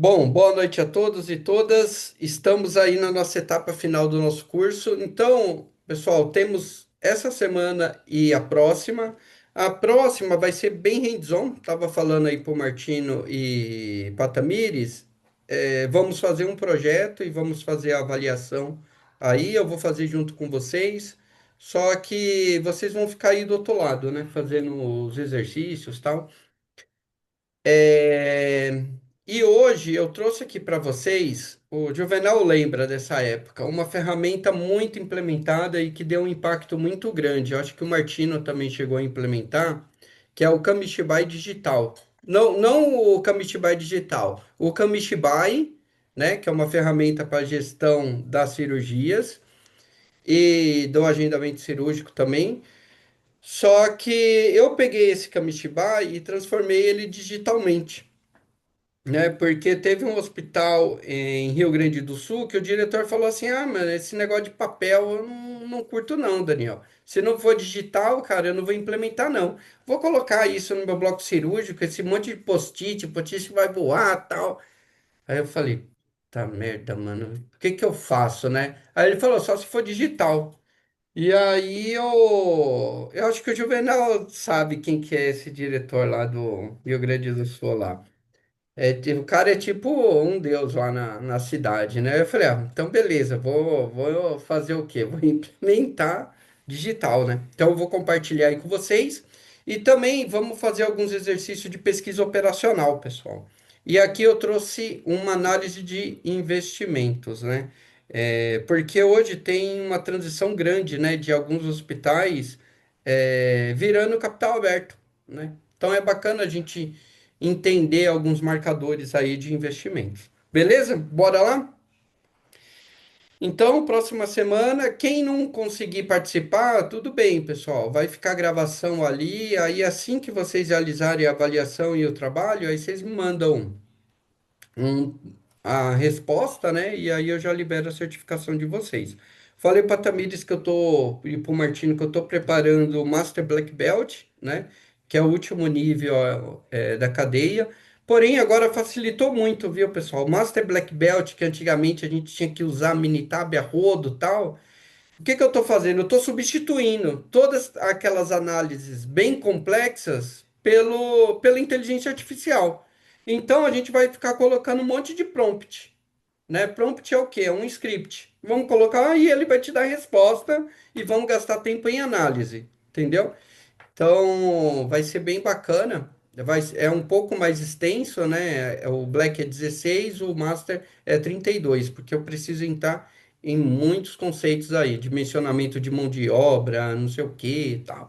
Bom, boa noite a todos e todas. Estamos aí na nossa etapa final do nosso curso. Então, pessoal, temos essa semana e a próxima. A próxima vai ser bem hands-on. Estava falando aí para o Martino e para Tamires. Vamos fazer um projeto e vamos fazer a avaliação. Aí eu vou fazer junto com vocês. Só que vocês vão ficar aí do outro lado, né? Fazendo os exercícios e tal. É, E hoje eu trouxe aqui para vocês, o Juvenal lembra dessa época, uma ferramenta muito implementada e que deu um impacto muito grande. Eu acho que o Martino também chegou a implementar, que é o Kamishibai Digital. Não, não o Kamishibai Digital, o Kamishibai, né, que é uma ferramenta para gestão das cirurgias e do agendamento cirúrgico também. Só que eu peguei esse Kamishibai e transformei ele digitalmente, né? Porque teve um hospital em Rio Grande do Sul que o diretor falou assim: Ah, mano, esse negócio de papel eu não curto, não, Daniel. Se não for digital, cara, eu não vou implementar, não. Vou colocar isso no meu bloco cirúrgico, esse monte de post-it vai voar tal. Aí eu falei: Tá merda, mano, o que que eu faço, né? Aí ele falou: Só se for digital. E aí eu acho que o Juvenal sabe quem que é esse diretor lá do Rio Grande do Sul lá. O cara é tipo um deus lá na cidade, né? Eu falei, então beleza, vou fazer o quê? Vou implementar digital, né? Então eu vou compartilhar aí com vocês e também vamos fazer alguns exercícios de pesquisa operacional, pessoal. E aqui eu trouxe uma análise de investimentos, né? Porque hoje tem uma transição grande, né, de alguns hospitais virando capital aberto, né? Então é bacana a gente entender alguns marcadores aí de investimentos. Beleza? Bora lá? Então, próxima semana, quem não conseguir participar, tudo bem, pessoal. Vai ficar a gravação ali, aí assim que vocês realizarem a avaliação e o trabalho, aí vocês me mandam a resposta, né? E aí eu já libero a certificação de vocês. Falei para a Tamires que eu tô, e para o Martino que eu tô preparando o Master Black Belt, né? Que é o último nível da cadeia. Porém, agora facilitou muito, viu, pessoal? O Master Black Belt, que antigamente a gente tinha que usar Minitab a rodo e tal. O que que eu estou fazendo? Eu estou substituindo todas aquelas análises bem complexas pela inteligência artificial. Então a gente vai ficar colocando um monte de prompt, né? Prompt é o quê? É um script. Vamos colocar e ele vai te dar a resposta e vamos gastar tempo em análise, entendeu? Então vai ser bem bacana. É um pouco mais extenso, né? O Black é 16, o Master é 32, porque eu preciso entrar em muitos conceitos aí, dimensionamento de mão de obra, não sei o que e tal.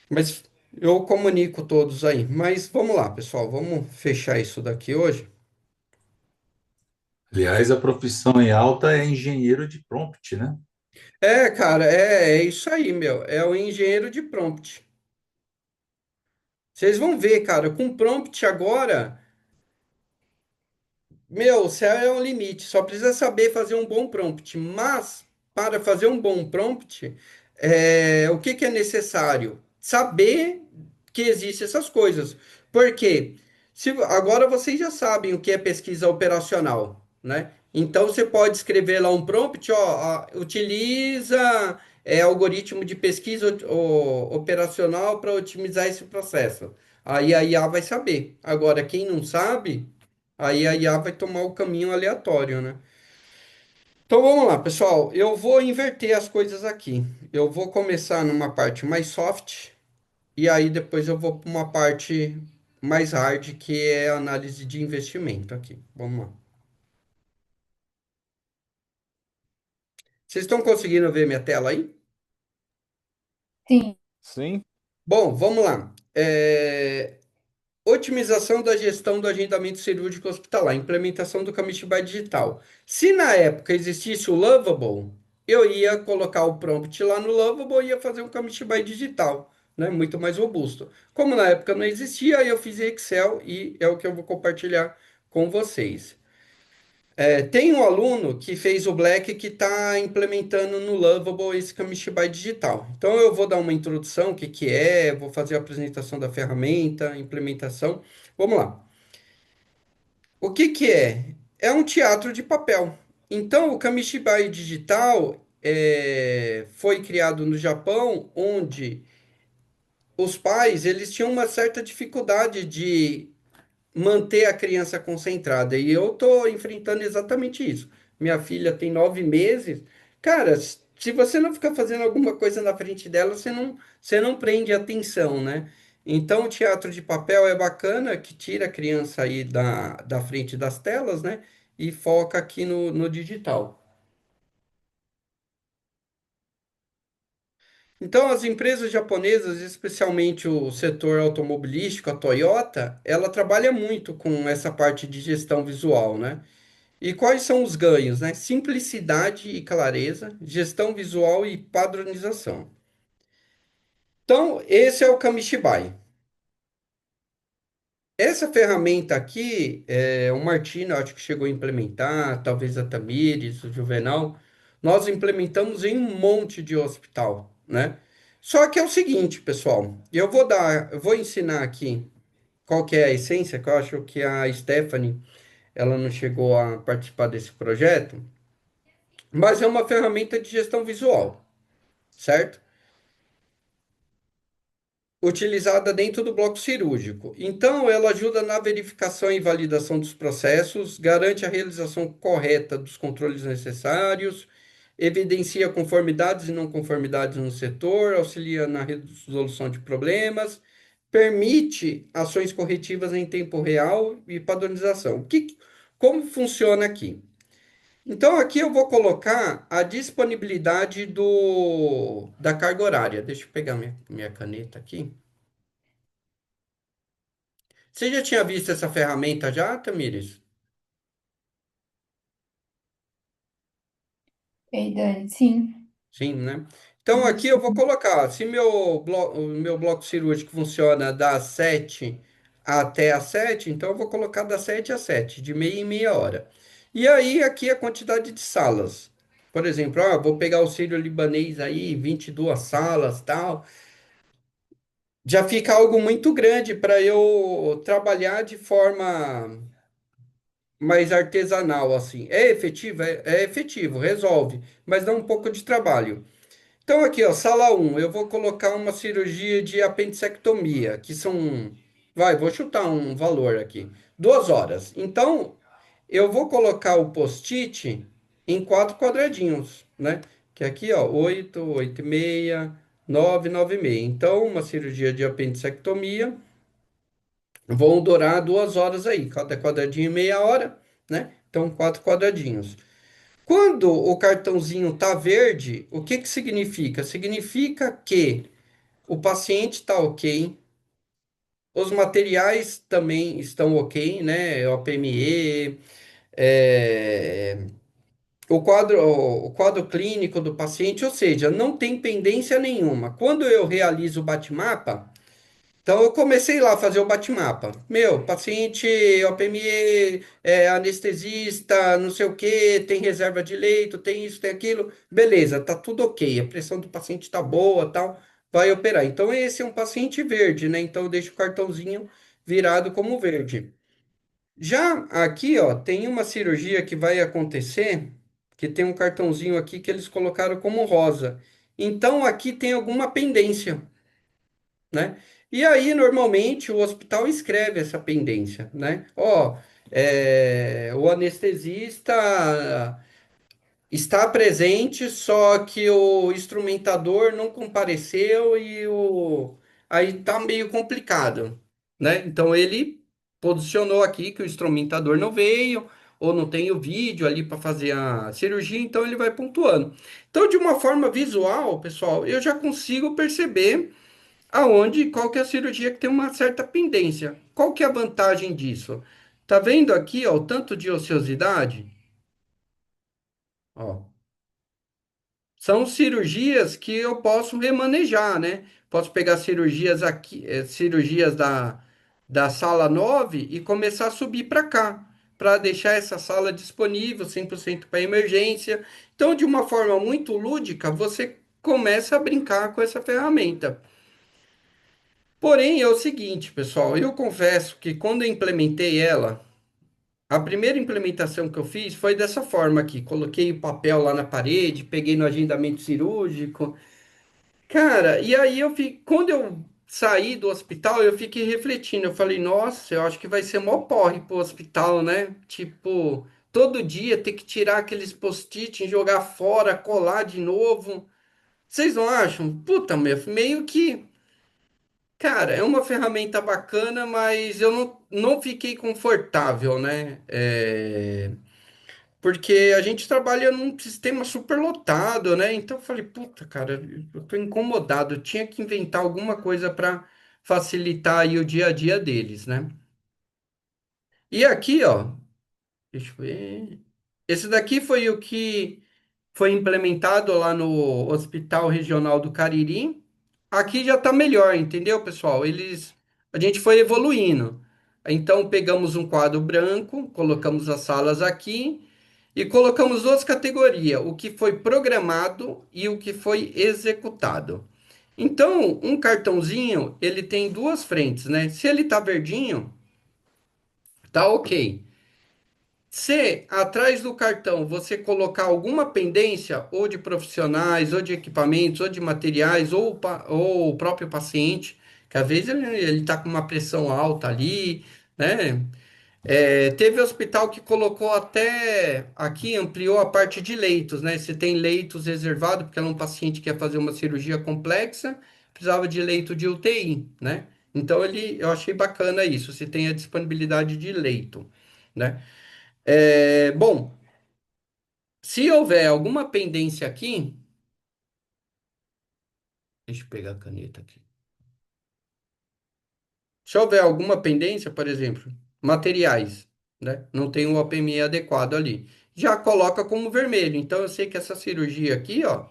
Mas eu comunico todos aí. Mas vamos lá, pessoal, vamos fechar isso daqui hoje. Aliás, a profissão em alta é engenheiro de prompt, né? Cara, é isso aí, meu. É o engenheiro de prompt. Vocês vão ver, cara, com prompt agora. Meu, o céu é o limite, só precisa saber fazer um bom prompt. Mas, para fazer um bom prompt, o que que é necessário? Saber que existem essas coisas. Porque agora vocês já sabem o que é pesquisa operacional, né? Então, você pode escrever lá um prompt, ó, utiliza algoritmo de pesquisa operacional para otimizar esse processo. Aí a IA vai saber. Agora, quem não sabe. Aí a IA vai tomar o caminho aleatório, né? Então vamos lá, pessoal. Eu vou inverter as coisas aqui. Eu vou começar numa parte mais soft e aí depois eu vou para uma parte mais hard, que é a análise de investimento aqui. Vamos lá. Vocês estão conseguindo ver minha tela aí? Sim. Sim, Bom, vamos lá. Otimização da gestão do agendamento cirúrgico hospitalar, implementação do Kamishibai digital. Se na época existisse o Lovable, eu ia colocar o prompt lá no Lovable e ia fazer um Kamishibai digital, né? Muito mais robusto. Como na época não existia, eu fiz em Excel e é o que eu vou compartilhar com vocês. Tem um aluno que fez o Black que está implementando no Lovable esse Kamishibai digital. Então eu vou dar uma introdução, o que que é, vou fazer a apresentação da ferramenta, implementação. Vamos lá. O que que é? É um teatro de papel. Então, o Kamishibai digital foi criado no Japão, onde os pais eles tinham uma certa dificuldade de manter a criança concentrada. E eu estou enfrentando exatamente isso. Minha filha tem 9 meses. Cara, se você não ficar fazendo alguma coisa na frente dela, você não prende atenção, né? Então, o teatro de papel é bacana, que tira a criança aí da frente das telas, né? E foca aqui no digital. Então, as empresas japonesas, especialmente o setor automobilístico, a Toyota, ela trabalha muito com essa parte de gestão visual, né? E quais são os ganhos, né? Simplicidade e clareza, gestão visual e padronização. Então, esse é o Kamishibai. Essa ferramenta aqui, o Martino, eu acho que chegou a implementar, talvez a Tamires, o Juvenal, nós implementamos em um monte de hospital, né? Só que é o seguinte, pessoal, eu vou ensinar aqui qual que é a essência, que eu acho que a Stephanie, ela não chegou a participar desse projeto, mas é uma ferramenta de gestão visual, certo? Utilizada dentro do bloco cirúrgico. Então, ela ajuda na verificação e validação dos processos, garante a realização correta dos controles necessários, evidencia conformidades e não conformidades no setor, auxilia na resolução de problemas, permite ações corretivas em tempo real e padronização. Como funciona aqui? Então, aqui eu vou colocar a disponibilidade da carga horária. Deixa eu pegar minha caneta aqui. Você já tinha visto essa ferramenta já, Tamires? Ei, Dani, sim, Sim, né? Então, aqui isso. eu vou colocar, se o meu bloco cirúrgico funciona das 7 até as 7, então eu vou colocar das 7 às 7, de meia em meia hora. E aí, aqui a quantidade de salas. Por exemplo, vou pegar o sírio-libanês aí, 22 salas, tal. Já fica algo muito grande para eu trabalhar de forma mais artesanal, assim. É efetivo? É efetivo, resolve, mas dá um pouco de trabalho. Então, aqui, ó, sala um eu vou colocar uma cirurgia de apendicectomia, que são, vou chutar um valor aqui, 2 horas. Então, eu vou colocar o post-it em 4 quadradinhos, né? Que é aqui, ó, 8, 8 e meia, 9, 9 e meia. Então, uma cirurgia de apendicectomia vão durar 2 horas aí, cada quadradinho meia hora, né? Então, 4 quadradinhos. Quando o cartãozinho tá verde, o que que significa? Significa que o paciente está ok, os materiais também estão ok, né? O PME, é, o quadro clínico do paciente, ou seja, não tem pendência nenhuma. Quando eu realizo o bate-mapa, então, eu comecei lá a fazer o bate-mapa. Meu, paciente, OPME, anestesista, não sei o quê, tem reserva de leito, tem isso, tem aquilo. Beleza, tá tudo ok. A pressão do paciente tá boa, tal. Vai operar. Então, esse é um paciente verde, né? Então, eu deixo o cartãozinho virado como verde. Já aqui, ó, tem uma cirurgia que vai acontecer, que tem um cartãozinho aqui que eles colocaram como rosa. Então, aqui tem alguma pendência, né? E aí, normalmente, o hospital escreve essa pendência, né? Ó, o anestesista está presente, só que o instrumentador não compareceu e aí tá meio complicado, né? Então, ele posicionou aqui que o instrumentador não veio, ou não tem o vídeo ali para fazer a cirurgia, então ele vai pontuando. Então, de uma forma visual, pessoal, eu já consigo perceber qual que é a cirurgia que tem uma certa pendência. Qual que é a vantagem disso? Tá vendo aqui, ó, o tanto de ociosidade? Ó, são cirurgias que eu posso remanejar, né? Posso pegar cirurgias aqui, cirurgias da sala 9 e começar a subir para cá, para deixar essa sala disponível 100% para emergência. Então, de uma forma muito lúdica, você começa a brincar com essa ferramenta. Porém, é o seguinte, pessoal, eu confesso que quando eu implementei ela, A primeira implementação que eu fiz foi dessa forma aqui. Coloquei o papel lá na parede, peguei no agendamento cirúrgico. Cara, e aí quando eu saí do hospital, eu fiquei refletindo. Eu falei, nossa, eu acho que vai ser mó porre pro hospital, né? Tipo, todo dia ter que tirar aqueles post-it, jogar fora, colar de novo. Vocês não acham? Puta, meio que, cara, é uma ferramenta bacana, mas eu não fiquei confortável, né? Porque a gente trabalha num sistema superlotado, né? Então eu falei, puta, cara, eu tô incomodado. Eu tinha que inventar alguma coisa para facilitar aí o dia a dia deles, né? E aqui, ó, deixa eu ver. Esse daqui foi o que foi implementado lá no Hospital Regional do Cariri. Aqui já está melhor, entendeu, pessoal? A gente foi evoluindo. Então pegamos um quadro branco, colocamos as salas aqui e colocamos duas categorias, o que foi programado e o que foi executado. Então, um cartãozinho, ele tem duas frentes, né? Se ele tá verdinho, tá ok. Se atrás do cartão você colocar alguma pendência, ou de profissionais, ou de equipamentos, ou de materiais, ou o próprio paciente, que às vezes ele está com uma pressão alta ali, né? Teve hospital que colocou até aqui, ampliou a parte de leitos, né? Você tem leitos reservados, porque era um paciente que ia fazer uma cirurgia complexa, precisava de leito de UTI, né? Então eu achei bacana isso, você tem a disponibilidade de leito, né? Bom, se houver alguma pendência aqui, deixa eu pegar a caneta aqui. Se houver alguma pendência, por exemplo, materiais, né? Não tem o OPMI adequado ali. Já coloca como vermelho. Então eu sei que essa cirurgia aqui, ó,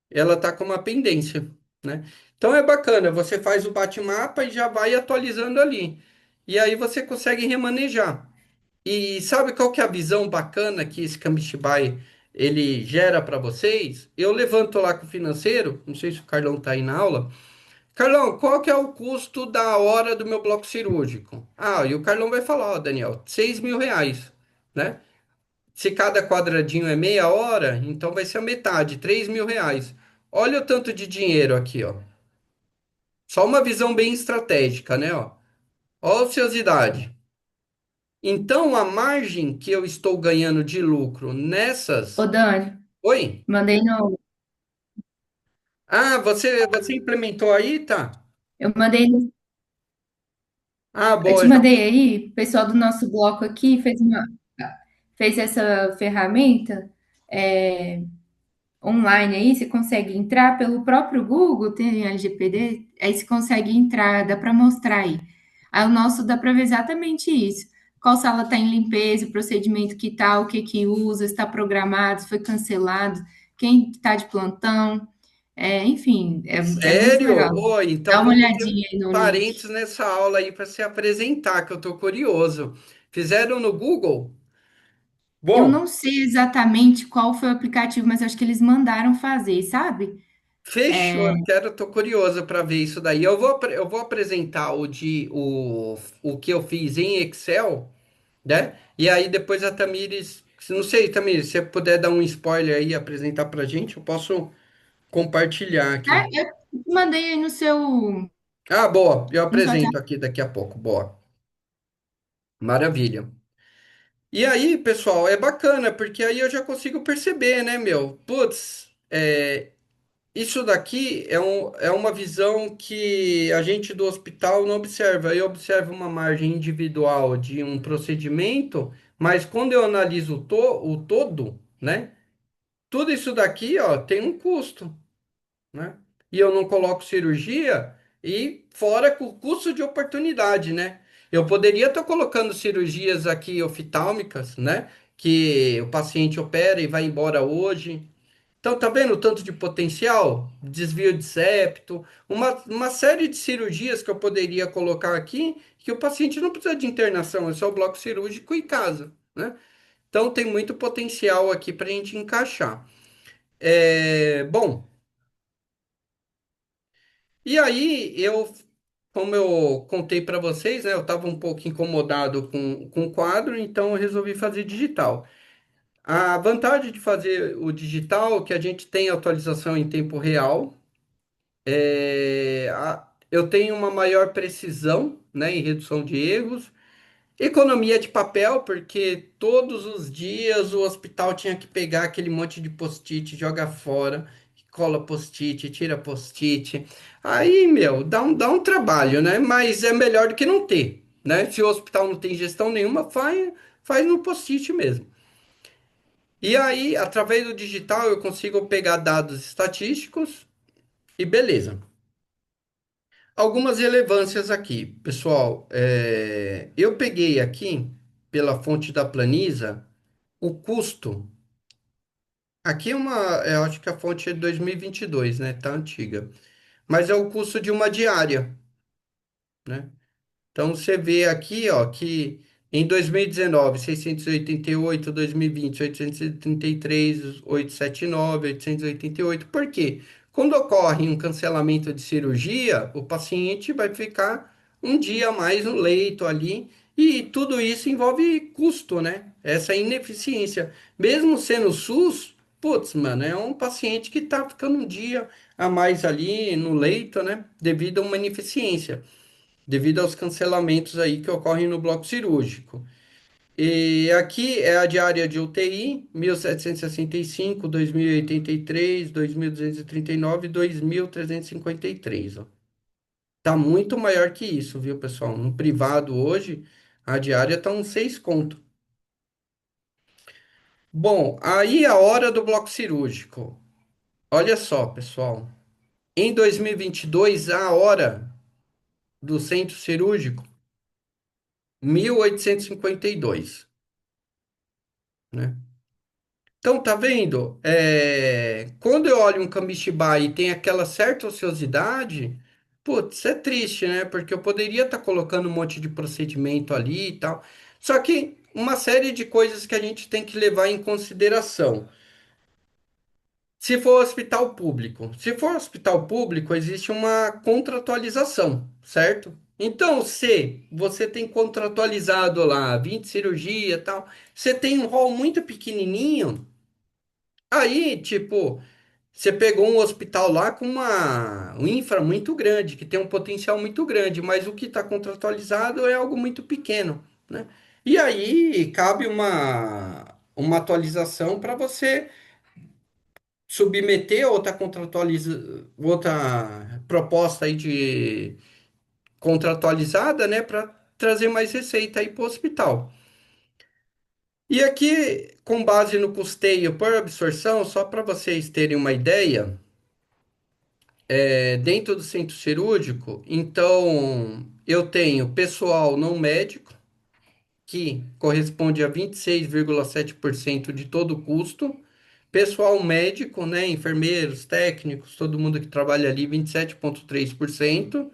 ela tá com uma pendência, né? Então é bacana, você faz o bate-mapa e já vai atualizando ali. E aí você consegue remanejar. E sabe qual que é a visão bacana que esse Kamishibai ele gera para vocês? Eu levanto lá com o financeiro, não sei se o Carlão está aí na aula. Carlão, qual que é o custo da hora do meu bloco cirúrgico? Ah, e o Carlão vai falar, ó, Daniel, R$ 6.000, né? Se cada quadradinho é meia hora, então vai ser a metade, R$ 3.000. Olha o tanto de dinheiro aqui, ó. Só uma visão bem estratégica, né, ó. Ó a ociosidade. Então, a margem que eu estou ganhando de lucro Ô, nessas. Dani, Oi? mandei no, Ah, você implementou aí, tá? eu mandei, Ah, eu boa. te mandei aí, o pessoal do nosso bloco aqui fez essa ferramenta é, online aí, você consegue entrar pelo próprio Google, tem a LGPD, aí você consegue entrar, dá para mostrar aí. Aí o nosso dá para ver exatamente isso. Qual sala está em limpeza, o procedimento que tá, o que que usa, se está programado, se foi cancelado, quem está de plantão, enfim, é muito Sério? legal. Oi, então Dá uma vamos ter olhadinha aí no link. parentes nessa aula aí para se apresentar, que eu tô curioso. Fizeram no Google? Eu Bom, não sei exatamente qual foi o aplicativo, mas acho que eles mandaram fazer, sabe? fechou. Tô curioso para ver isso daí. Eu vou apresentar o que eu fiz em Excel, né? E aí depois a Tamires, não sei, Tamires, se você puder dar um spoiler aí e apresentar pra gente, eu posso compartilhar aqui. Eu mandei aí no seu, Ah, boa, eu no seu apresento WhatsApp. aqui daqui a pouco. Boa, maravilha. E aí, pessoal, é bacana, porque aí eu já consigo perceber, né, meu? Putz, isso daqui é uma visão que a gente do hospital não observa. Eu observo uma margem individual de um procedimento, mas quando eu analiso o todo, né? Tudo isso daqui, ó, tem um custo, né? E eu não coloco cirurgia e fora com o custo de oportunidade, né? Eu poderia estar colocando cirurgias aqui oftálmicas, né? Que o paciente opera e vai embora hoje. Então, tá vendo o tanto de potencial? Desvio de septo, uma série de cirurgias que eu poderia colocar aqui, que o paciente não precisa de internação, é só o bloco cirúrgico e casa, né? Então, tem muito potencial aqui para a gente encaixar. Bom, e aí como eu contei para vocês, né, eu estava um pouco incomodado com o quadro, então eu resolvi fazer digital. A vantagem de fazer o digital é que a gente tem atualização em tempo real. Eu tenho uma maior precisão, né, em redução de erros. Economia de papel, porque todos os dias o hospital tinha que pegar aquele monte de post-it, joga fora, cola post-it, tira post-it. Aí, meu, dá um trabalho, né? Mas é melhor do que não ter, né? Se o hospital não tem gestão nenhuma, faz no post-it mesmo. E aí, através do digital, eu consigo pegar dados estatísticos e beleza. Algumas relevâncias aqui, pessoal. Eu peguei aqui, pela fonte da Planisa, o custo. Aqui eu acho que a fonte é de 2022, né? Tá antiga. Mas é o custo de uma diária, né? Então você vê aqui, ó, que em 2019, 688, 2020, 833, 879, 888. Por quê? Quando ocorre um cancelamento de cirurgia, o paciente vai ficar um dia a mais no leito ali, e tudo isso envolve custo, né? Essa ineficiência. Mesmo sendo SUS, putz, mano, é um paciente que tá ficando um dia a mais ali no leito, né? Devido a uma ineficiência devido aos cancelamentos aí que ocorrem no bloco cirúrgico. E aqui é a diária de UTI, 1.765, 2.083, 2.239, 2.353. Ó. Tá muito maior que isso, viu, pessoal? No privado hoje, a diária tá uns 6 conto. Bom, aí a hora do bloco cirúrgico. Olha só, pessoal. Em 2022, a hora do centro cirúrgico, 1.852, né? Então, tá vendo? Quando eu olho um Kamishibai e tem aquela certa ociosidade, putz, é triste, né? Porque eu poderia estar colocando um monte de procedimento ali e tal. Só que uma série de coisas que a gente tem que levar em consideração. Se for hospital público, se for hospital público, existe uma contratualização, certo? Então, se você tem contratualizado lá 20 cirurgia e tal, você tem um rol muito pequenininho. Aí, tipo, você pegou um hospital lá com um infra muito grande, que tem um potencial muito grande, mas o que está contratualizado é algo muito pequeno, né? E aí cabe uma atualização para você submeter outra proposta aí de contratualizada, né, para trazer mais receita aí para o hospital. E aqui, com base no custeio por absorção, só para vocês terem uma ideia, dentro do centro cirúrgico, então eu tenho pessoal não médico, que corresponde a 26,7% de todo o custo, pessoal médico, né, enfermeiros, técnicos, todo mundo que trabalha ali, 27,3%.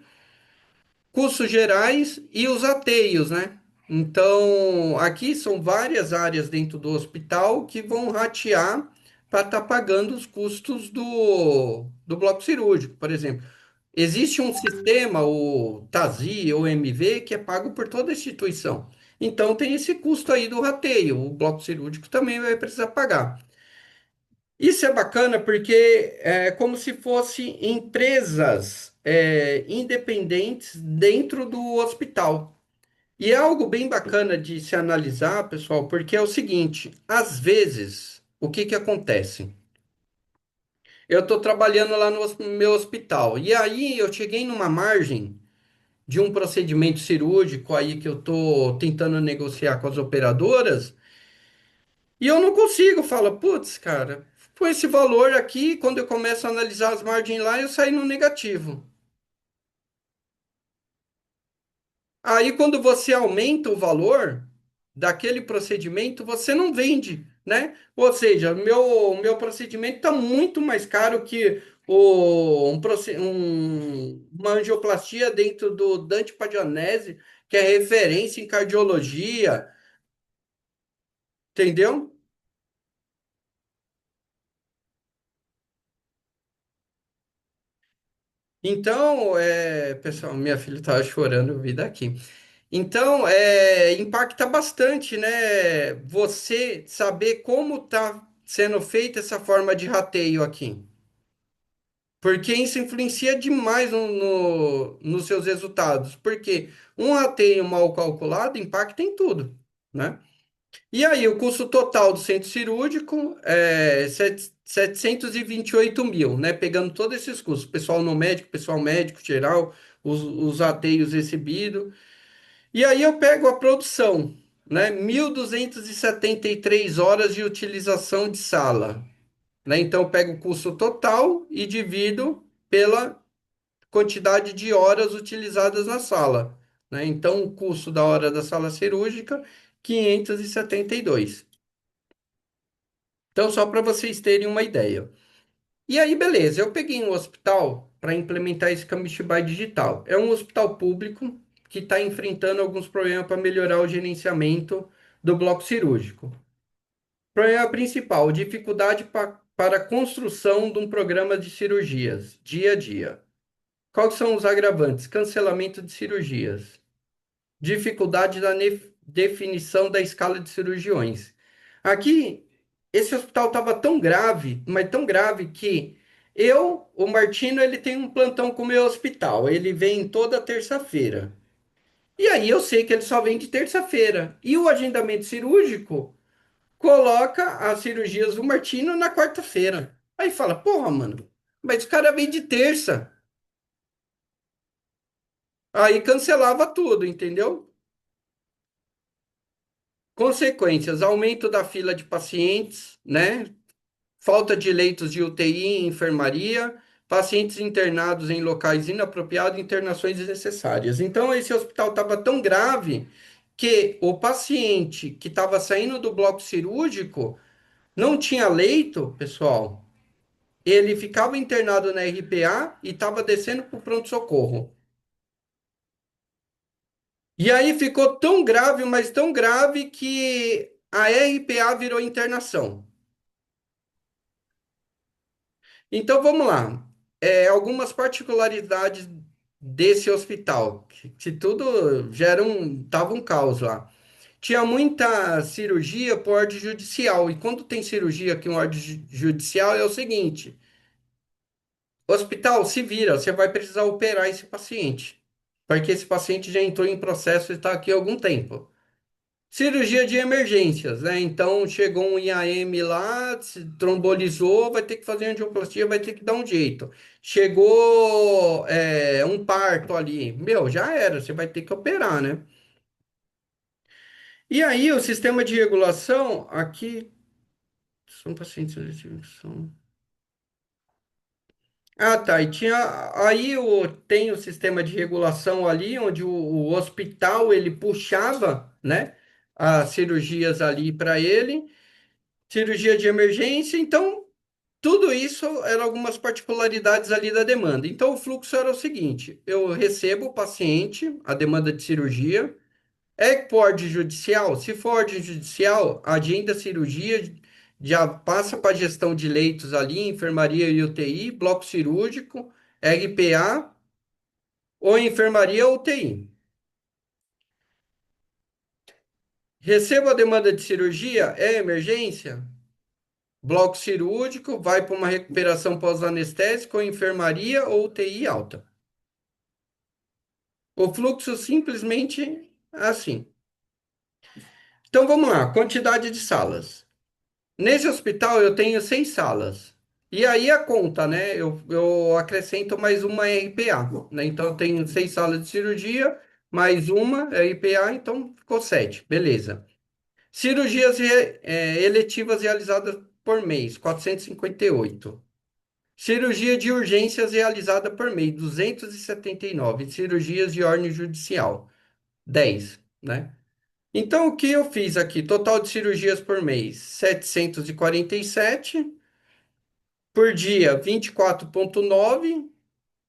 Custos gerais e os ateios, né? Então, aqui são várias áreas dentro do hospital que vão ratear para estar pagando os custos do bloco cirúrgico, por exemplo. Existe um sistema, o TASI ou MV, que é pago por toda a instituição. Então, tem esse custo aí do rateio. O bloco cirúrgico também vai precisar pagar. Isso é bacana porque é como se fossem empresas independentes dentro do hospital. E é algo bem bacana de se analisar, pessoal, porque é o seguinte: às vezes, o que que acontece? Eu estou trabalhando lá no meu hospital, e aí eu cheguei numa margem de um procedimento cirúrgico aí que eu estou tentando negociar com as operadoras. E eu não consigo, fala, putz, cara, com esse valor aqui, quando eu começo a analisar as margens lá, eu saí no negativo. Aí, quando você aumenta o valor daquele procedimento, você não vende, né? Ou seja, meu procedimento está muito mais caro que uma angioplastia dentro do Dante Pajonese, que é referência em cardiologia, entendeu? Então, pessoal, minha filha estava chorando, eu vi daqui. Então, impacta bastante, né? Você saber como está sendo feita essa forma de rateio aqui. Porque isso influencia demais nos seus resultados. Porque um rateio mal calculado impacta em tudo, né? E aí, o custo total do centro cirúrgico é 728 mil, né? Pegando todos esses custos, pessoal não médico, pessoal médico geral, os ateios recebidos. E aí eu pego a produção, né? 1.273 horas de utilização de sala, né? Então eu pego o custo total e divido pela quantidade de horas utilizadas na sala, né? Então o custo da hora da sala cirúrgica, 572. Então, só para vocês terem uma ideia. E aí, beleza, eu peguei um hospital para implementar esse Cambistíbai digital. É um hospital público que está enfrentando alguns problemas para melhorar o gerenciamento do bloco cirúrgico. Problema principal, dificuldade para a construção de um programa de cirurgias, dia a dia. Quais são os agravantes? Cancelamento de cirurgias. Dificuldade da definição da escala de cirurgiões. Aqui, esse hospital estava tão grave, mas tão grave que o Martino, ele tem um plantão com o meu hospital. Ele vem toda terça-feira. E aí eu sei que ele só vem de terça-feira. E o agendamento cirúrgico coloca as cirurgias do Martino na quarta-feira. Aí fala, porra, mano, mas o cara vem de terça. Aí cancelava tudo, entendeu? Consequências: aumento da fila de pacientes, né? Falta de leitos de UTI e enfermaria, pacientes internados em locais inapropriados, internações desnecessárias. Então, esse hospital estava tão grave que o paciente que estava saindo do bloco cirúrgico não tinha leito, pessoal. Ele ficava internado na RPA e estava descendo para o pronto-socorro. E aí ficou tão grave, mas tão grave que a RPA virou internação. Então vamos lá. Algumas particularidades desse hospital, que tudo tava um caos lá. Tinha muita cirurgia por ordem judicial. E quando tem cirurgia aqui em ordem judicial, é o seguinte: hospital, se vira, você vai precisar operar esse paciente. Porque esse paciente já entrou em processo e está aqui há algum tempo. Cirurgia de emergências, né? Então chegou um IAM lá, se trombolizou, vai ter que fazer angioplastia, vai ter que dar um jeito. Chegou um parto ali, meu, já era, você vai ter que operar, né? E aí o sistema de regulação aqui são pacientes seletivos, são. Ah, tá. E tem o sistema de regulação ali, onde o hospital ele puxava, né, as cirurgias ali para ele. Cirurgia de emergência, então tudo isso eram algumas particularidades ali da demanda. Então o fluxo era o seguinte: eu recebo o paciente, a demanda de cirurgia, por ordem judicial. Se for ordem judicial, agenda a cirurgia, já passa para a gestão de leitos ali, enfermaria e UTI, bloco cirúrgico, RPA ou enfermaria ou UTI. Recebo a demanda de cirurgia, é emergência? Bloco cirúrgico, vai para uma recuperação pós-anestésica ou enfermaria ou UTI alta. O fluxo simplesmente é assim. Então vamos lá, quantidade de salas. Nesse hospital eu tenho 6 salas. E aí a conta, né? Eu acrescento mais uma RPA, né? Então eu tenho 6 salas de cirurgia, mais uma RPA, então ficou 7. Beleza. Cirurgias eletivas realizadas por mês, 458. Cirurgia de urgências realizada por mês, 279. Cirurgias de ordem judicial, 10, né? Então, o que eu fiz aqui? Total de cirurgias por mês, 747. Por dia, 24,9.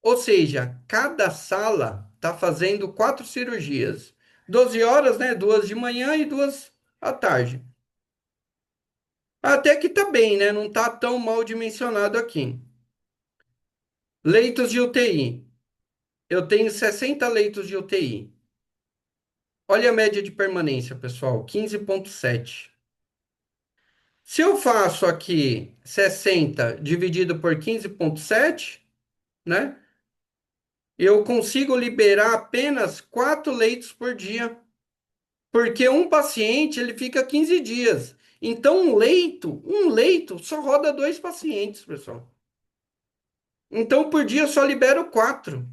Ou seja, cada sala está fazendo 4 cirurgias. 12 horas, né? Duas de manhã e duas à tarde. Até que tá bem, né? Não tá tão mal dimensionado aqui. Leitos de UTI. eu tenho 60 leitos de UTI. Olha a média de permanência, pessoal, 15,7. Se eu faço aqui 60 dividido por 15,7, né? Eu consigo liberar apenas 4 leitos por dia, porque um paciente ele fica 15 dias. Então um leito só roda 2 pacientes, pessoal. Então por dia eu só libero 4.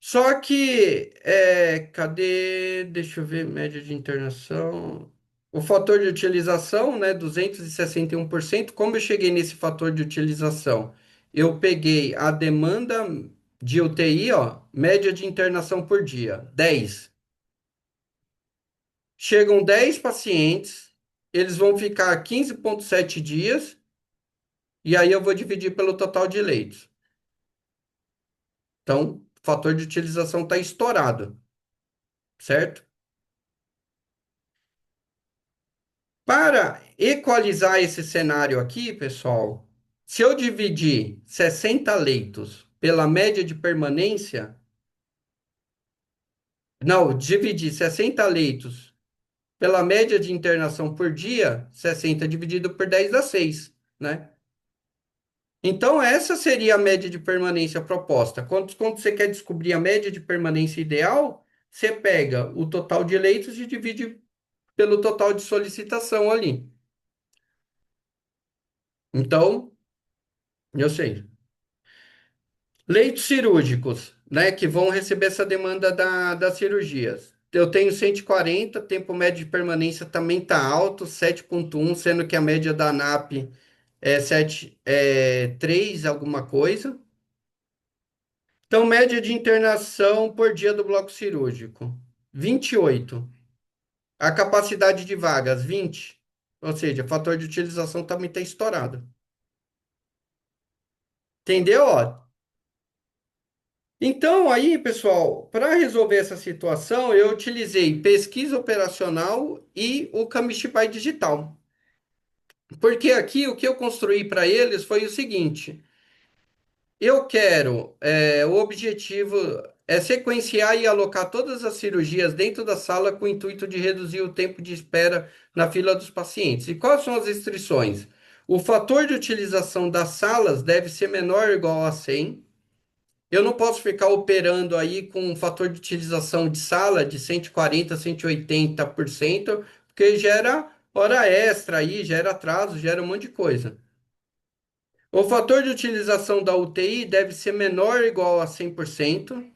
Só que, cadê? Deixa eu ver, média de internação. O fator de utilização, né, 261%. Como eu cheguei nesse fator de utilização? Eu peguei a demanda de UTI, ó, média de internação por dia, 10. Chegam 10 pacientes, eles vão ficar 15,7 dias, e aí eu vou dividir pelo total de leitos. Então, o fator de utilização está estourado, certo? Para equalizar esse cenário aqui, pessoal, se eu dividir 60 leitos pela média de permanência, não, dividir 60 leitos pela média de internação por dia, 60 dividido por 10 dá 6, né? Então, essa seria a média de permanência proposta. Quando você quer descobrir a média de permanência ideal, você pega o total de leitos e divide pelo total de solicitação ali. Então, eu sei. Leitos cirúrgicos, né, que vão receber essa demanda das cirurgias. Eu tenho 140, tempo médio de permanência também está alto, 7,1, sendo que a média da ANAP é 3 alguma coisa. Então, média de internação por dia do bloco cirúrgico, 28. A capacidade de vagas, 20. Ou seja, o fator de utilização também está estourado. Entendeu? Ó, então, aí, pessoal, para resolver essa situação, eu utilizei pesquisa operacional e o Camistify digital. Porque aqui o que eu construí para eles foi o seguinte: eu quero, o objetivo é sequenciar e alocar todas as cirurgias dentro da sala com o intuito de reduzir o tempo de espera na fila dos pacientes. E quais são as restrições? O fator de utilização das salas deve ser menor ou igual a 100. Eu não posso ficar operando aí com um fator de utilização de sala de 140, 180%, porque gera hora extra aí, gera atraso, gera um monte de coisa. O fator de utilização da UTI deve ser menor ou igual a 100%.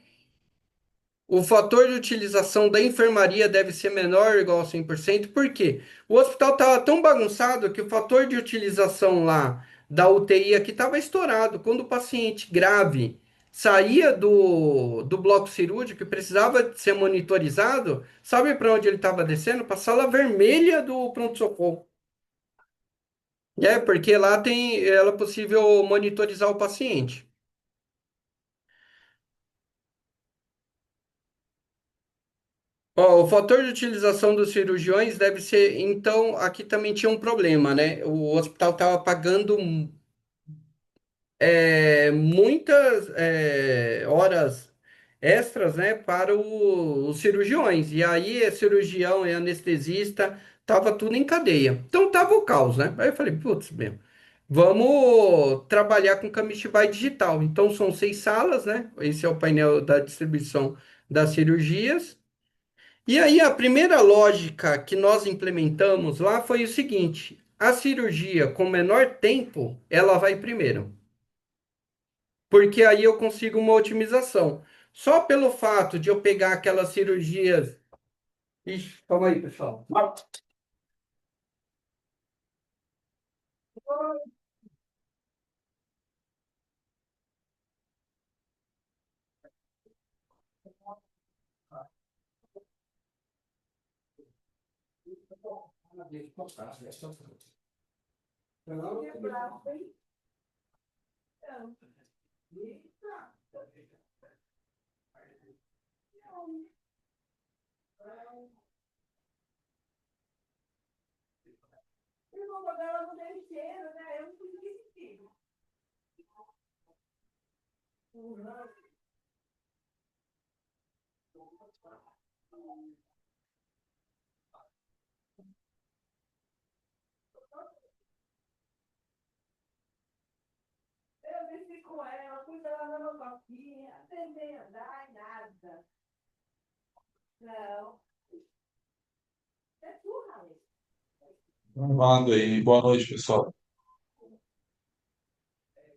O fator de utilização da enfermaria deve ser menor ou igual a 100%. Por quê? O hospital estava tão bagunçado que o fator de utilização lá da UTI aqui estava estourado. Quando o paciente grave saía do bloco cirúrgico e precisava ser monitorizado, sabe para onde ele estava descendo? Para a sala vermelha do pronto-socorro. Porque lá é possível monitorizar o paciente. Ó, o fator de utilização dos cirurgiões deve ser. Então, aqui também tinha um problema, né? O hospital estava pagando muitas horas extras, né, para os cirurgiões. E aí, cirurgião e anestesista, tava tudo em cadeia. Então, tava o caos, né? Aí eu falei, putz, meu, vamos trabalhar com Kamishibai digital. Então, são 6 salas, né? Esse é o painel da distribuição das cirurgias. E aí, a primeira lógica que nós implementamos lá foi o seguinte: a cirurgia com menor tempo, ela vai primeiro, porque aí eu consigo uma otimização. Só pelo fato de eu pegar aquelas cirurgias. Ixi, calma aí, pessoal. Gravado aí. Boa noite, pessoal.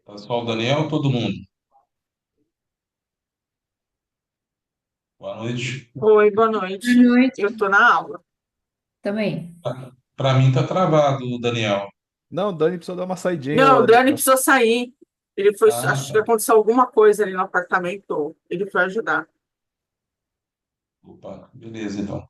Tá só o Daniel, todo mundo. Boa noite. Oi, boa Boa noite. noite. Eu estou na aula. Também. Para mim tá travado, Daniel. Não, o Dani precisou dar uma saidinha, Não, o ó. Dani precisou sair. Ele foi, Ah, acho que tá. aconteceu alguma coisa ali no apartamento. Ele foi ajudar. Opa, beleza, então.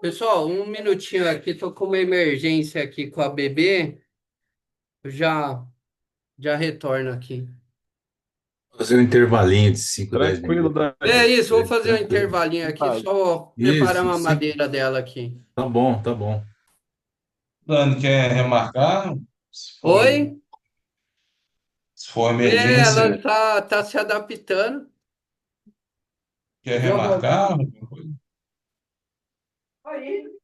Pessoal, um minutinho aqui, tô com uma emergência aqui com a bebê. Eu já retorno aqui. Fazer um intervalinho de 5, 10 Tranquilo, minutos. É Dani. isso, vou fazer um Tranquilo. intervalinho aqui, Tá. só preparar Isso, uma sim. madeira dela aqui. Tá bom, tá bom. Dani, quer remarcar? Se for, Oi? se for É, ela emergência, tá se adaptando. quer Já volto. remarcar? Oi.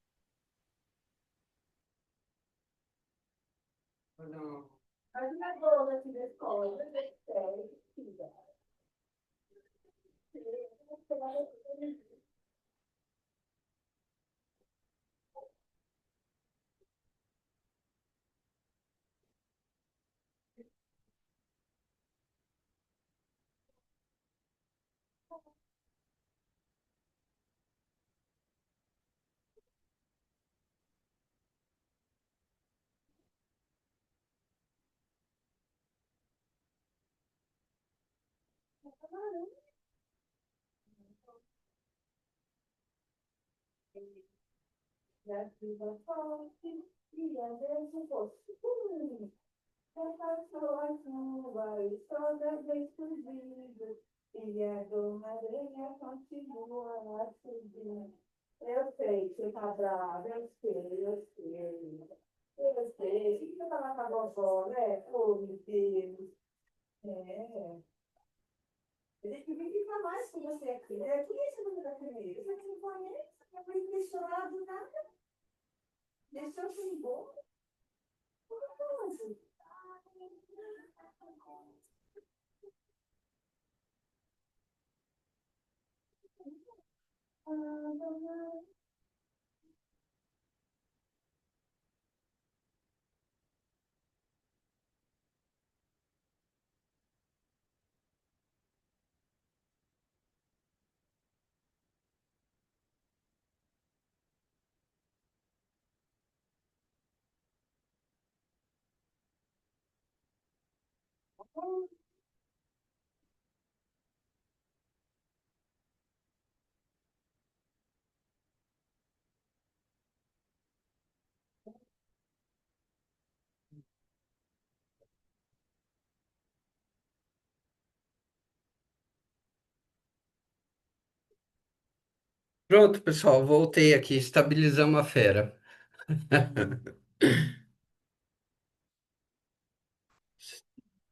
Pronto, pessoal, voltei aqui, estabilizamos a fera.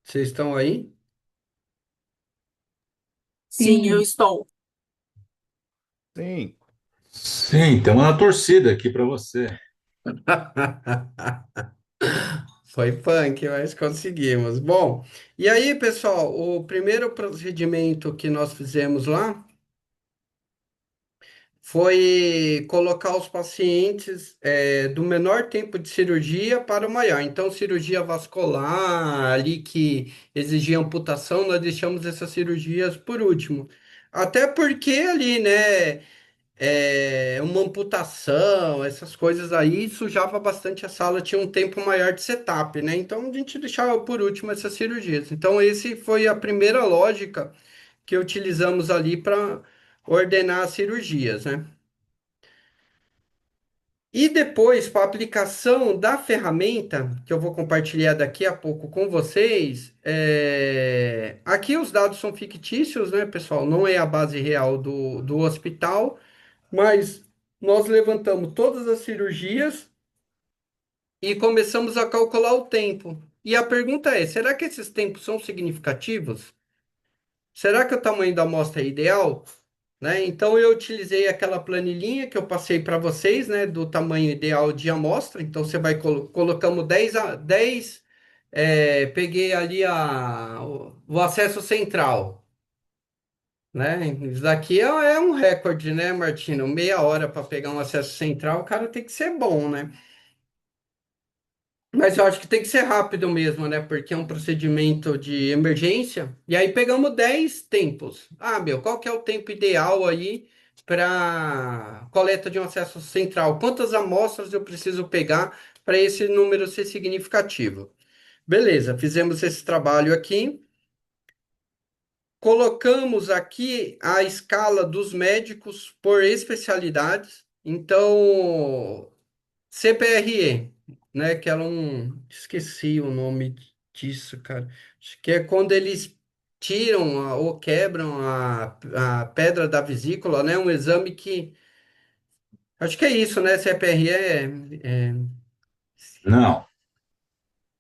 Vocês estão aí? Sim, eu Sim, estou. Sim. Sim, estamos na torcida aqui para você. Foi punk, mas conseguimos. Bom, e aí, pessoal, o primeiro procedimento que nós fizemos lá foi colocar os pacientes do menor tempo de cirurgia para o maior. Então, cirurgia vascular, ali que exigia amputação, nós deixamos essas cirurgias por último. Até porque ali, né? Uma amputação, essas coisas aí, sujava bastante a sala, tinha um tempo maior de setup, né? Então a gente deixava por último essas cirurgias. Então, esse foi a primeira lógica que utilizamos ali para ordenar as cirurgias, né? E depois, para a aplicação da ferramenta, que eu vou compartilhar daqui a pouco com vocês, aqui os dados são fictícios, né, pessoal? Não é a base real do hospital. Mas nós levantamos todas as cirurgias e começamos a calcular o tempo. E a pergunta é: será que esses tempos são significativos? Será que o tamanho da amostra é ideal? Né? Então eu utilizei aquela planilhinha que eu passei para vocês, né, do tamanho ideal de amostra. Então você vai colocamos 10, peguei ali o acesso central. Né? Isso daqui é um recorde, né, Martino? Meia hora para pegar um acesso central, o cara tem que ser bom, né? Mas eu acho que tem que ser rápido mesmo, né? Porque é um procedimento de emergência. E aí pegamos 10 tempos. Ah, meu, qual que é o tempo ideal aí para coleta de um acesso central? Quantas amostras eu preciso pegar para esse número ser significativo? Beleza, fizemos esse trabalho aqui. Colocamos aqui a escala dos médicos por especialidades. Então, CPRE, né? Que era um. Esqueci o nome disso, cara. Acho que é quando eles tiram ou quebram a pedra da vesícula, né? Um exame que. Acho que é isso, né? CPRE é. Não,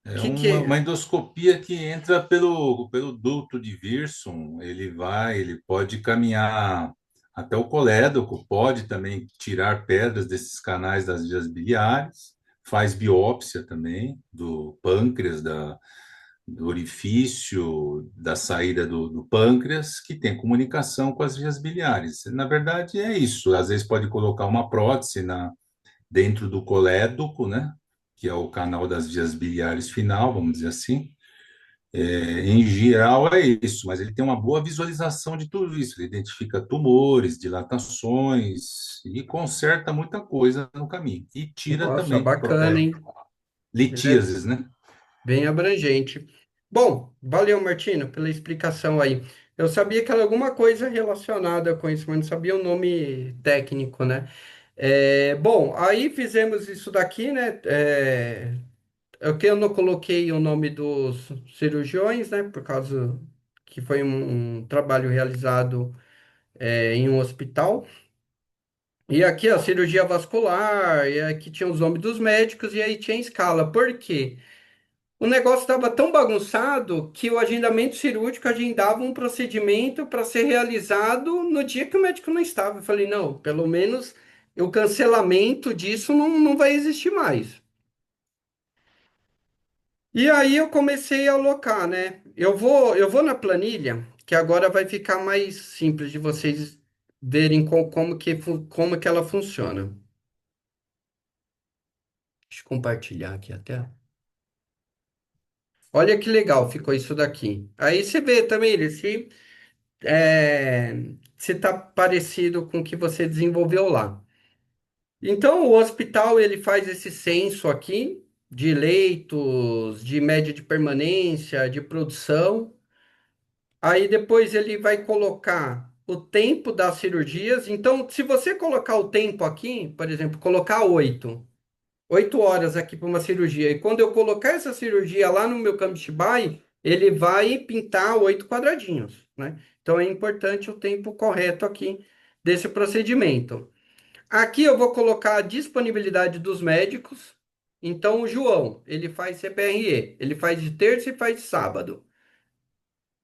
é Que uma é? endoscopia que entra pelo duto de Wirsum. Ele pode caminhar até o colédoco, pode também tirar pedras desses canais das vias biliares, faz biópsia também do pâncreas, do orifício da saída do pâncreas, que tem comunicação com as vias biliares. Na verdade, é isso. Às vezes pode colocar uma prótese dentro do colédoco, né? Que é o canal das vias biliares final, vamos dizer assim. Em geral é isso, mas ele tem uma boa visualização de tudo isso. Ele identifica tumores, dilatações e conserta muita coisa no caminho. E tira Nossa, também bacana, hein? Ele é litíases, né? bem abrangente. Bom, valeu, Martino, pela explicação aí. Eu sabia que era alguma coisa relacionada com isso, mas não sabia o nome técnico, né? Bom, aí fizemos isso daqui, né? É o que eu não coloquei o nome dos cirurgiões, né? Por causa que foi um trabalho realizado em um hospital. E aqui, ó, cirurgia vascular, e aqui tinha os nomes dos médicos, e aí tinha escala. Por quê? O negócio estava tão bagunçado que o agendamento cirúrgico agendava um procedimento para ser realizado no dia que o médico não estava. Eu falei, não, pelo menos o cancelamento disso não vai existir mais. E aí eu comecei a alocar, né? Eu vou na planilha, que agora vai ficar mais simples de vocês verem como que ela funciona. Deixa eu compartilhar aqui até. Olha que legal ficou isso daqui. Aí você vê também, é, se está parecido com o que você desenvolveu lá. Então, o hospital ele faz esse censo aqui de leitos, de média de permanência, de produção. Aí depois ele vai colocar o tempo das cirurgias. Então, se você colocar o tempo aqui, por exemplo, colocar 8 horas aqui para uma cirurgia, e quando eu colocar essa cirurgia lá no meu Kamishibai, ele vai pintar 8 quadradinhos, né? Então é importante o tempo correto aqui desse procedimento. Aqui eu vou colocar a disponibilidade dos médicos. Então, o João, ele faz CPRE, ele faz de terça e faz de sábado.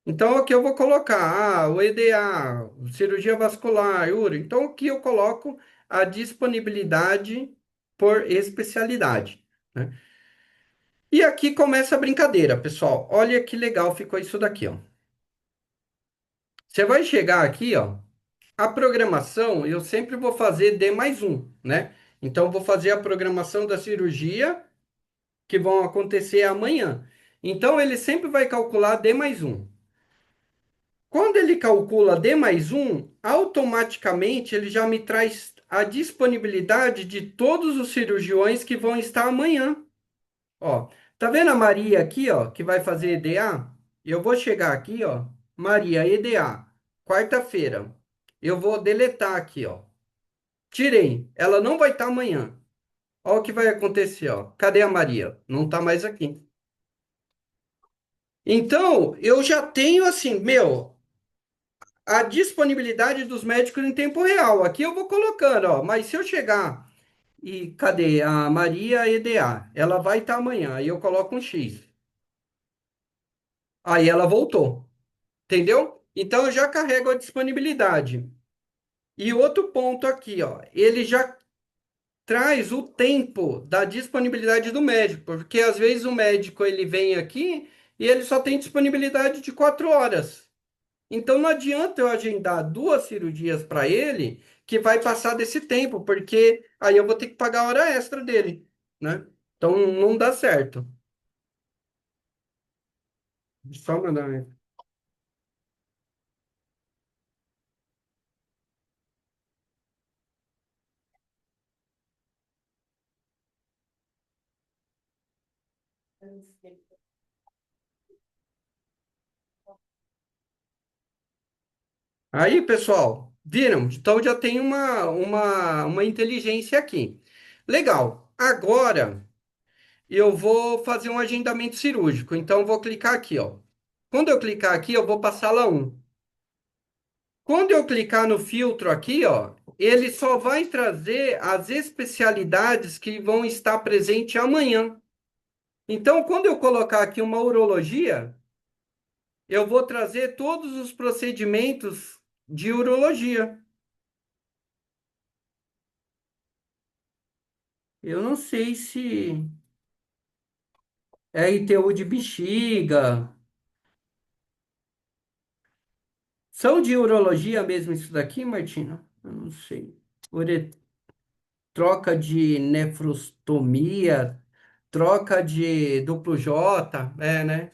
Então, aqui eu vou colocar o EDA, cirurgia vascular, uro. Então, aqui eu coloco a disponibilidade por especialidade, né? E aqui começa a brincadeira, pessoal. Olha que legal ficou isso daqui, ó. Você vai chegar aqui, ó. A programação eu sempre vou fazer D mais um, né? Então, vou fazer a programação da cirurgia que vão acontecer amanhã. Então, ele sempre vai calcular D mais um. Quando ele calcula D mais um, automaticamente ele já me traz a disponibilidade de todos os cirurgiões que vão estar amanhã. Ó, tá vendo a Maria aqui, ó, que vai fazer EDA? Eu vou chegar aqui, ó, Maria EDA, quarta-feira. Eu vou deletar aqui, ó. Tirei, ela não vai estar amanhã. Ó o que vai acontecer, ó. Cadê a Maria? Não tá mais aqui. Então, eu já tenho assim, meu, a disponibilidade dos médicos em tempo real. Aqui eu vou colocando, ó, mas se eu chegar e cadê a Maria EDA? Ela vai estar amanhã, aí eu coloco um X. Aí ela voltou, entendeu? Então eu já carrego a disponibilidade. E outro ponto aqui, ó, ele já traz o tempo da disponibilidade do médico, porque às vezes o médico ele vem aqui e ele só tem disponibilidade de 4 horas. Então não adianta eu agendar 2 cirurgias para ele que vai passar desse tempo, porque aí eu vou ter que pagar a hora extra dele, né? Então não dá certo. Só mandar. Aí, pessoal, viram? Então já tem uma inteligência aqui. Legal. Agora eu vou fazer um agendamento cirúrgico. Então eu vou clicar aqui, ó. Quando eu clicar aqui, eu vou para a sala 1. Quando eu clicar no filtro aqui, ó, ele só vai trazer as especialidades que vão estar presentes amanhã. Então, quando eu colocar aqui uma urologia, eu vou trazer todos os procedimentos de urologia. Eu não sei se é ITU de bexiga. São de urologia mesmo isso daqui, Martina? Eu não sei. Troca de nefrostomia, troca de duplo J, né?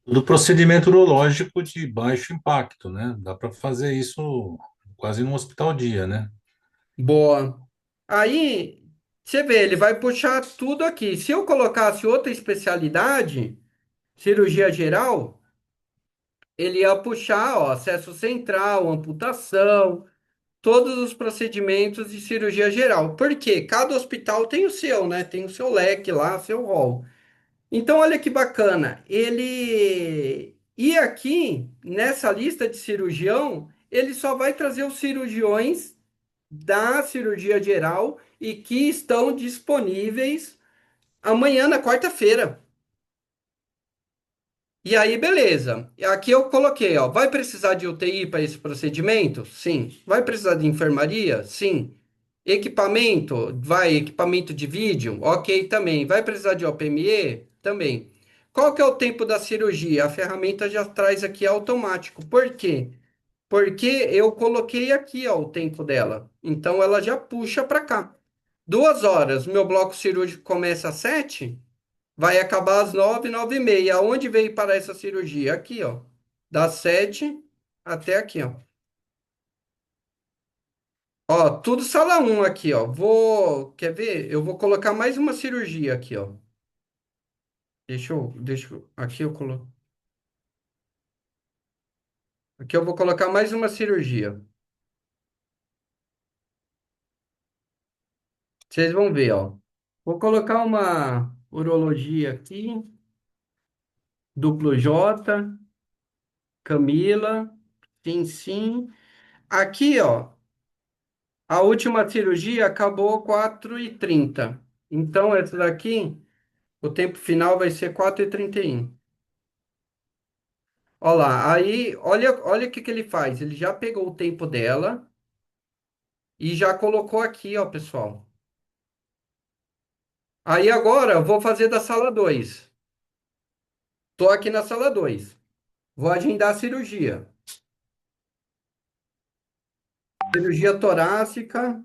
Do procedimento urológico de baixo impacto, né? Dá para fazer isso quase no hospital dia, né? Boa. Aí, você vê, ele vai puxar tudo aqui. Se eu colocasse outra especialidade, cirurgia geral, ele ia puxar, ó, acesso central, amputação, todos os procedimentos de cirurgia geral. Por quê? Cada hospital tem o seu, né? Tem o seu leque lá, seu rol. Então, olha que bacana. Ele. E aqui, nessa lista de cirurgião, ele só vai trazer os cirurgiões da cirurgia geral e que estão disponíveis amanhã, na quarta-feira. E aí, beleza. Aqui eu coloquei, ó, vai precisar de UTI para esse procedimento? Sim. Vai precisar de enfermaria? Sim. Equipamento? Vai, equipamento de vídeo? Ok, também. Vai precisar de OPME? Também. Qual que é o tempo da cirurgia? A ferramenta já traz aqui automático. Por quê? Porque eu coloquei aqui, ó, o tempo dela. Então ela já puxa para cá. 2 horas. Meu bloco cirúrgico começa às 7, vai acabar às 9, 9h30. Aonde veio para essa cirurgia? Aqui, ó. Das 7 até aqui, ó. Ó, tudo sala 1 aqui, ó. Quer ver? Eu vou colocar mais uma cirurgia aqui, ó. Aqui aqui eu vou colocar mais uma cirurgia. Vocês vão ver, ó. Vou colocar uma urologia aqui, duplo J, Camila, sim, sim. Aqui, ó, a última cirurgia acabou 4h30. Então, essa daqui, o tempo final vai ser 4h31. Olha lá, aí, olha o que que ele faz. Ele já pegou o tempo dela e já colocou aqui, ó, pessoal. Aí agora eu vou fazer da sala 2. Tô aqui na sala 2. Vou agendar a cirurgia. Cirurgia torácica,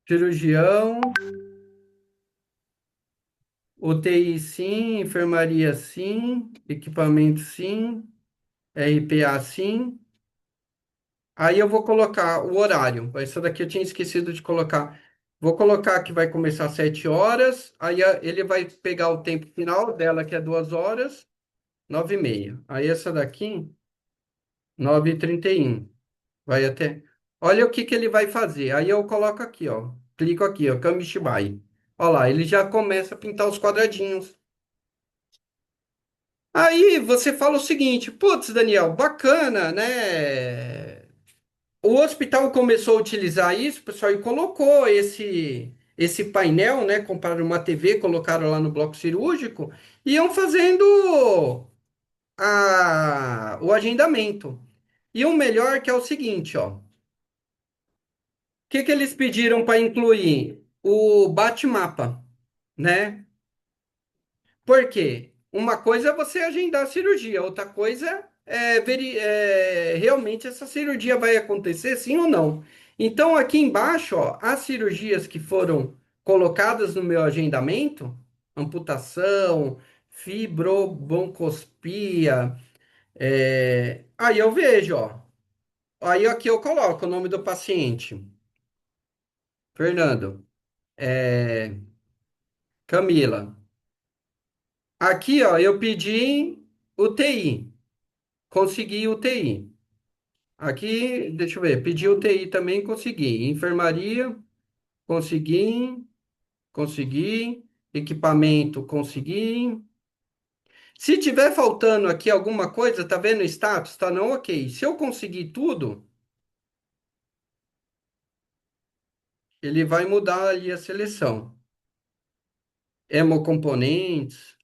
cirurgião, UTI sim, enfermaria sim, equipamento sim, RPA sim. Aí eu vou colocar o horário. Essa daqui eu tinha esquecido de colocar. Vou colocar que vai começar às 7 horas. Aí ele vai pegar o tempo final dela, que é 2 horas, 9h30. Aí essa daqui, 9h31. Vai até. Olha o que que ele vai fazer. Aí eu coloco aqui, ó. Clico aqui, ó, Kamishibai. Olha lá, ele já começa a pintar os quadradinhos. Aí você fala o seguinte, putz, Daniel, bacana, né? O hospital começou a utilizar isso, pessoal, e colocou esse painel, né? Compraram uma TV, colocaram lá no bloco cirúrgico e iam fazendo o agendamento. E o melhor que é o seguinte, ó. O que que eles pediram para incluir? O bate-mapa, né? Por quê? Uma coisa é você agendar a cirurgia, outra coisa é realmente essa cirurgia vai acontecer, sim ou não. Então, aqui embaixo, ó, as cirurgias que foram colocadas no meu agendamento, amputação, fibrobroncoscopia, aí eu vejo, ó. Aí aqui eu coloco o nome do paciente, Fernando, é, Camila. Aqui, ó, eu pedi UTI. Consegui UTI. Aqui, deixa eu ver, pedi UTI também, consegui. Enfermaria, consegui. Consegui. Equipamento, consegui. Se tiver faltando aqui alguma coisa, tá vendo o status? Tá não ok. Se eu conseguir tudo, ele vai mudar ali a seleção. Hemocomponentes,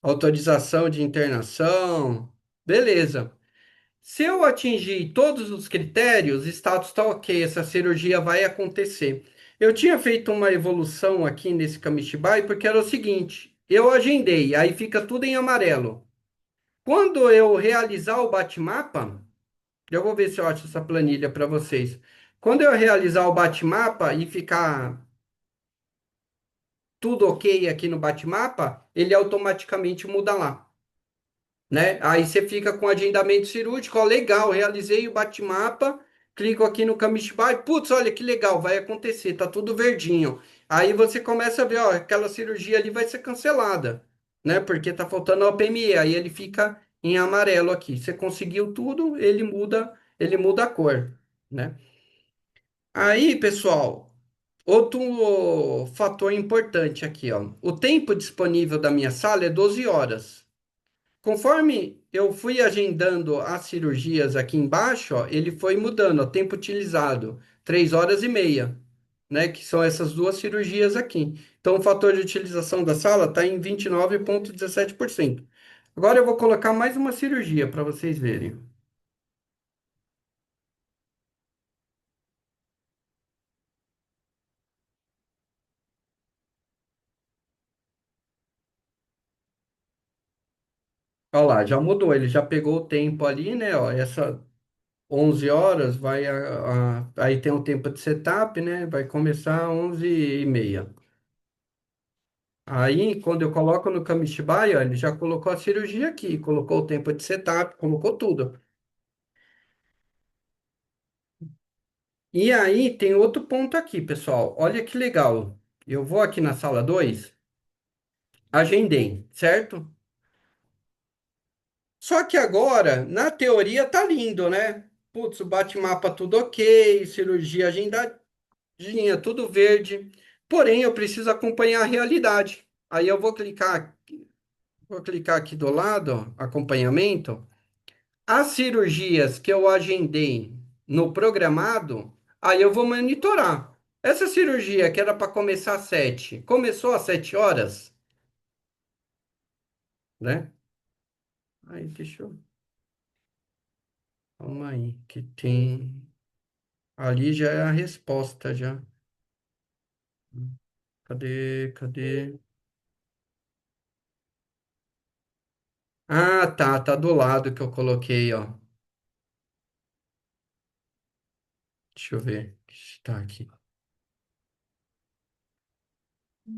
autorização de internação. Beleza. Se eu atingir todos os critérios, status está ok, essa cirurgia vai acontecer. Eu tinha feito uma evolução aqui nesse Kamishibai, porque era o seguinte: eu agendei, aí fica tudo em amarelo. Quando eu realizar o bate-mapa, eu vou ver se eu acho essa planilha para vocês. Quando eu realizar o bate-mapa e ficar tudo ok aqui no bate-mapa, ele automaticamente muda lá. Né? Aí você fica com agendamento cirúrgico, ó, legal, realizei o bate-mapa, clico aqui no Kamishibai, putz, olha que legal, vai acontecer, tá tudo verdinho. Aí você começa a ver, ó, aquela cirurgia ali vai ser cancelada, né? Porque tá faltando a PME, aí ele fica em amarelo aqui. Você conseguiu tudo, ele muda a cor, né? Aí, pessoal, outro fator importante aqui, ó. O tempo disponível da minha sala é 12 horas. Conforme eu fui agendando as cirurgias aqui embaixo, ó, ele foi mudando, ó, tempo utilizado, 3h30, né? Que são essas duas cirurgias aqui. Então, o fator de utilização da sala está em 29,17%. Agora eu vou colocar mais uma cirurgia para vocês verem. Olha lá, já mudou, ele já pegou o tempo ali, né? Ó, essa 11 horas vai aí tem o tempo de setup, né? Vai começar 11h30. Aí, quando eu coloco no Kamishibai, ó, ele já colocou a cirurgia aqui, colocou o tempo de setup, colocou tudo. E aí tem outro ponto aqui, pessoal. Olha que legal. Eu vou aqui na sala 2, agendei, certo? Só que agora, na teoria, tá lindo, né? Putz, o bate-mapa tudo ok, cirurgia agendadinha, tudo verde. Porém, eu preciso acompanhar a realidade. Aí eu vou clicar aqui do lado, ó, acompanhamento. As cirurgias que eu agendei no programado, aí eu vou monitorar. Essa cirurgia que era para começar às 7, começou às 7 horas, né? Aí, deixa eu. Calma aí, que tem. Ali já é a resposta, já. Cadê? Cadê? Ah, tá, tá do lado que eu coloquei, ó. Deixa eu ver. Tá aqui.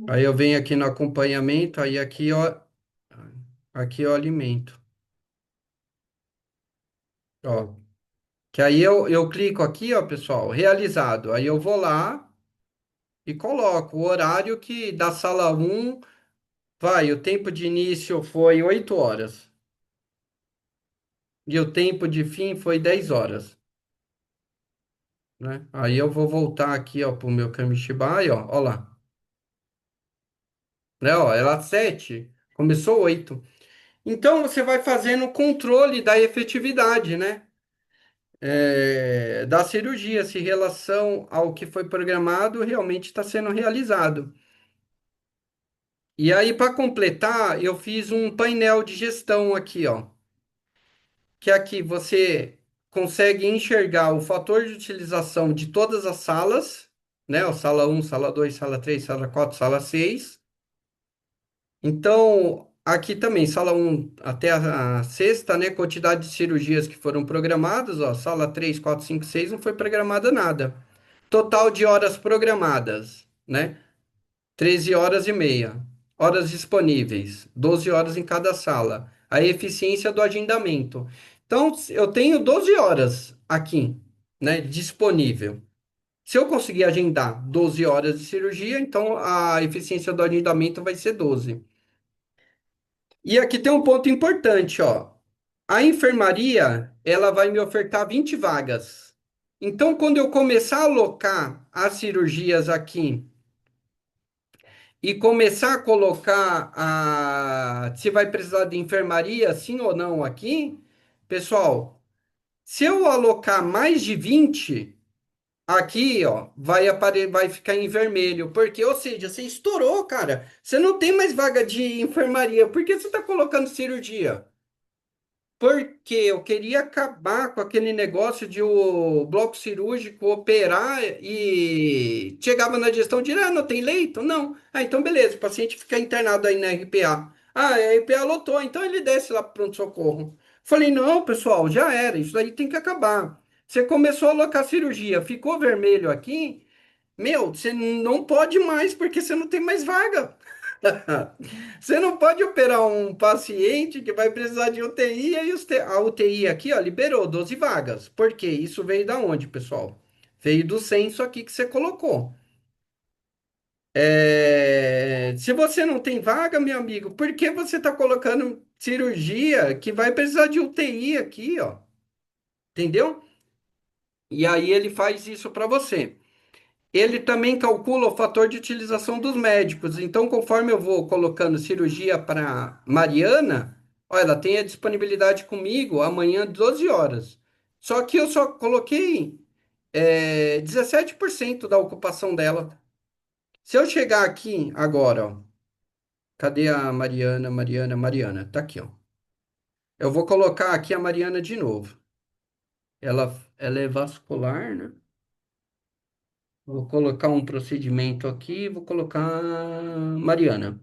Aí eu venho aqui no acompanhamento, aí aqui, ó. Aqui eu alimento. Ó. Que aí eu clico aqui, ó, pessoal, realizado. Aí eu vou lá e coloco o horário que da sala um vai, o tempo de início foi 8 horas. E o tempo de fim foi 10 horas, né? Aí eu vou voltar aqui, ó, pro meu Kamishibai, ó lá. Né, ó, ela 7, começou 8. Então você vai fazendo o controle da efetividade, né? Da cirurgia, se em relação ao que foi programado realmente está sendo realizado. E aí, para completar, eu fiz um painel de gestão aqui, ó. Que aqui você consegue enxergar o fator de utilização de todas as salas, né? Ó, sala um, sala 2, sala 3, sala 4, sala 6. Então, aqui também, sala um até a sexta, né? Quantidade de cirurgias que foram programadas, ó. Sala 3, 4, 5, 6 não foi programada nada. Total de horas programadas, né? 13 horas e meia. Horas disponíveis, 12 horas em cada sala. A eficiência do agendamento. Então, eu tenho 12 horas aqui, né, disponível. Se eu conseguir agendar 12 horas de cirurgia, então a eficiência do agendamento vai ser 12. E aqui tem um ponto importante, ó. A enfermaria, ela vai me ofertar 20 vagas. Então, quando eu começar a alocar as cirurgias aqui e começar a colocar se vai precisar de enfermaria, sim ou não aqui, pessoal, se eu alocar mais de 20 aqui, ó, vai ficar em vermelho, porque, ou seja, você estourou, cara. Você não tem mais vaga de enfermaria, por que você está colocando cirurgia? Porque eu queria acabar com aquele negócio de o bloco cirúrgico operar e chegava na gestão de, não tem leito? Não. Ah, então beleza, o paciente fica internado aí na RPA. Ah, a RPA lotou, então ele desce lá para pronto-socorro. Falei, não, pessoal, já era, isso aí tem que acabar. Você começou a alocar cirurgia, ficou vermelho aqui, meu, você não pode mais porque você não tem mais vaga. Você não pode operar um paciente que vai precisar de UTI e aí a UTI aqui, ó, liberou 12 vagas. Por quê? Isso veio da onde, pessoal? Veio do censo aqui que você colocou. Se você não tem vaga, meu amigo, por que você está colocando cirurgia que vai precisar de UTI aqui, ó? Entendeu? E aí ele faz isso para você. Ele também calcula o fator de utilização dos médicos. Então, conforme eu vou colocando cirurgia para Mariana, olha, ela tem a disponibilidade comigo amanhã 12 horas. Só que eu só coloquei 17% da ocupação dela. Se eu chegar aqui agora, ó, cadê a Mariana, Mariana, Mariana? Tá aqui, ó. Eu vou colocar aqui a Mariana de novo. Ela é vascular, né? Vou colocar um procedimento aqui, vou colocar Mariana.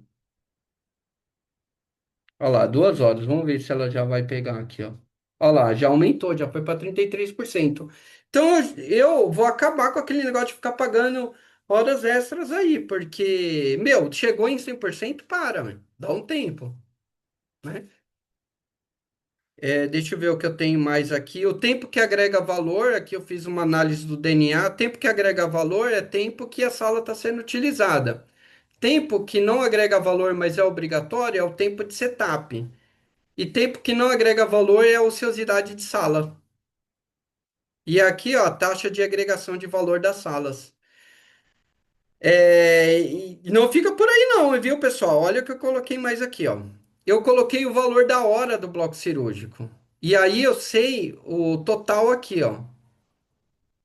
Olha lá, 2 horas. Vamos ver se ela já vai pegar aqui, ó. Olha lá, já aumentou, já foi para 33%. Então eu vou acabar com aquele negócio de ficar pagando horas extras aí, porque, meu, chegou em 100%, para, meu. Dá um tempo, né? Deixa eu ver o que eu tenho mais aqui. O tempo que agrega valor, aqui eu fiz uma análise do DNA. Tempo que agrega valor é tempo que a sala está sendo utilizada. Tempo que não agrega valor, mas é obrigatório, é o tempo de setup. E tempo que não agrega valor é a ociosidade de sala. E aqui, ó, a taxa de agregação de valor das salas. E não fica por aí não, viu, pessoal? Olha o que eu coloquei mais aqui, ó. Eu coloquei o valor da hora do bloco cirúrgico. E aí eu sei o total aqui, ó.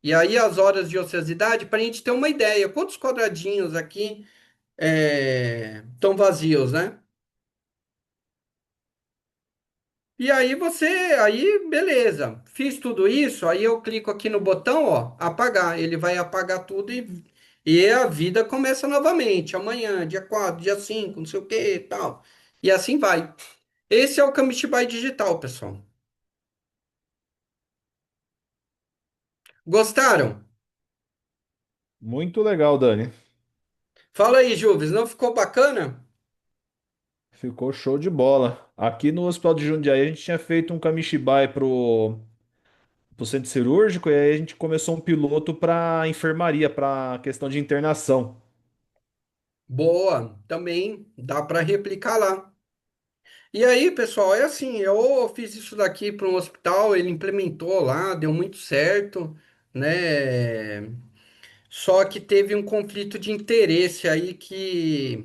E aí as horas de ociosidade, para a gente ter uma ideia, quantos quadradinhos aqui estão vazios, né? E aí aí beleza. Fiz tudo isso, aí eu clico aqui no botão, ó, apagar. Ele vai apagar tudo e a vida começa novamente. Amanhã, dia 4, dia 5, não sei o que e tal. E assim vai. Esse é o Kamishibai digital, pessoal. Gostaram? Muito legal, Dani. Fala aí, Juves, não ficou bacana? Ficou show de bola. Aqui no Hospital de Jundiaí a gente tinha feito um Kamishibai pro centro cirúrgico e aí a gente começou um piloto para enfermaria, para questão de internação. Boa, também dá para replicar lá. E aí, pessoal, é assim, eu fiz isso daqui para um hospital, ele implementou lá, deu muito certo, né? Só que teve um conflito de interesse aí que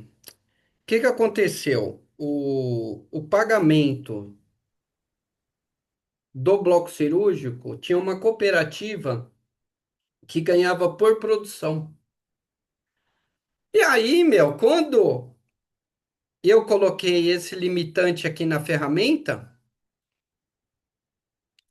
aconteceu? O pagamento do bloco cirúrgico tinha uma cooperativa que ganhava por produção. E aí, meu, quando eu coloquei esse limitante aqui na ferramenta,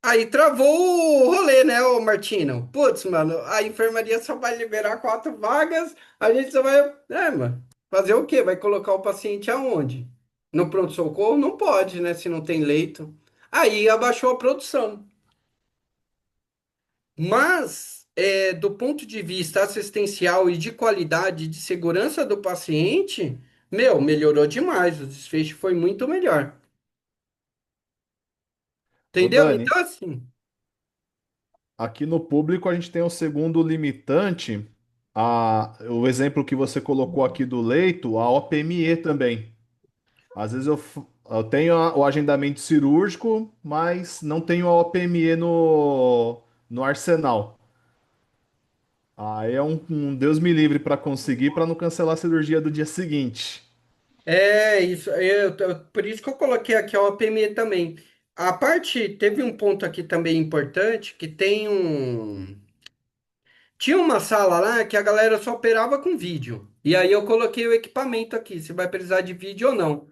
aí travou o rolê, né, ô Martino? Putz, mano, a enfermaria só vai liberar 4 vagas, a gente só vai. Mano, fazer o quê? Vai colocar o paciente aonde? No pronto-socorro? Não pode, né, se não tem leito. Aí abaixou a produção. Mas, do ponto de vista assistencial e de qualidade de segurança do paciente, meu, melhorou demais. O desfecho foi muito melhor. Ô Entendeu? Dani, Então, assim. aqui no público a gente tem um segundo limitante, o exemplo que você colocou aqui do leito, a OPME também. Às vezes eu tenho o agendamento cirúrgico, mas não tenho a OPME no arsenal. Aí é um Deus me livre para conseguir, para não cancelar a cirurgia do dia seguinte. Isso, por isso que eu coloquei aqui a OPME também. A parte, teve um ponto aqui também importante, que tinha uma sala lá que a galera só operava com vídeo. E aí eu coloquei o equipamento aqui, se vai precisar de vídeo ou não,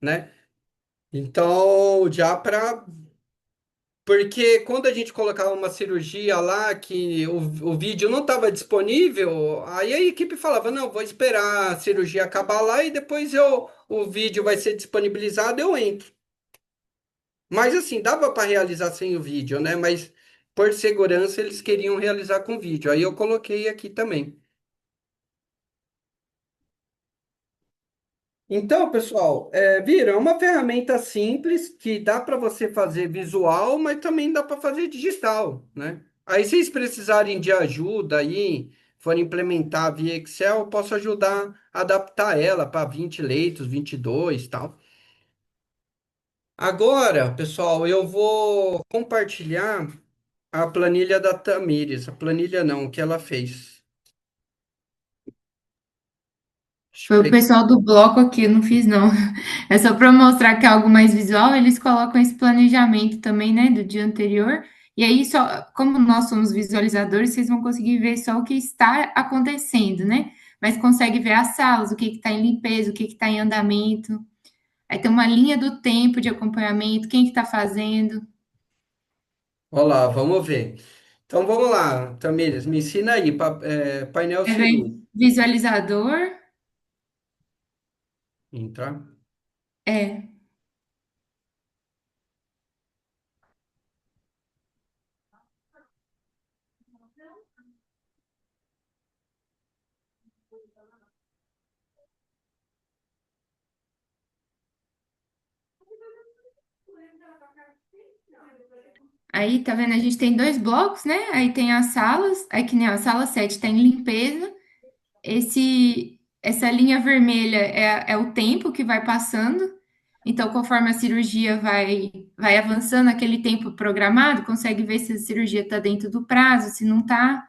né? Então, já para. Porque quando a gente colocava uma cirurgia lá que o vídeo não estava disponível, aí a equipe falava, não, vou esperar a cirurgia acabar lá e depois o vídeo vai ser disponibilizado, eu entro. Mas assim, dava para realizar sem o vídeo, né? Mas por segurança eles queriam realizar com vídeo. Aí eu coloquei aqui também. Então, pessoal, viram, é uma ferramenta simples que dá para você fazer visual, mas também dá para fazer digital, né? Aí, se vocês precisarem de ajuda aí, forem implementar via Excel, eu posso ajudar a adaptar ela para 20 leitos, 22 e tal. Agora, pessoal, eu vou compartilhar a planilha da Tamires. A planilha não, o que ela fez. Deixa eu Foi o pegar. pessoal do bloco aqui, eu não fiz não. É só para mostrar que é algo mais visual, eles colocam esse planejamento também, né, do dia anterior. E aí, só, como nós somos visualizadores, vocês vão conseguir ver só o que está acontecendo, né? Mas consegue ver as salas, o que está em limpeza, o que está em andamento. Aí tem uma linha do tempo de acompanhamento, quem que está fazendo. Olá, vamos ver. Então vamos lá, Tamires, me ensina aí, painel É ver cirúrgico. visualizador, Entrar. é. Aí, tá vendo? A gente tem dois blocos, né? Aí tem as salas, aí que nem a sala 7 tem limpeza. Essa linha vermelha é o tempo que vai passando. Então, conforme a cirurgia vai avançando aquele tempo programado, consegue ver se a cirurgia está dentro do prazo, se não está.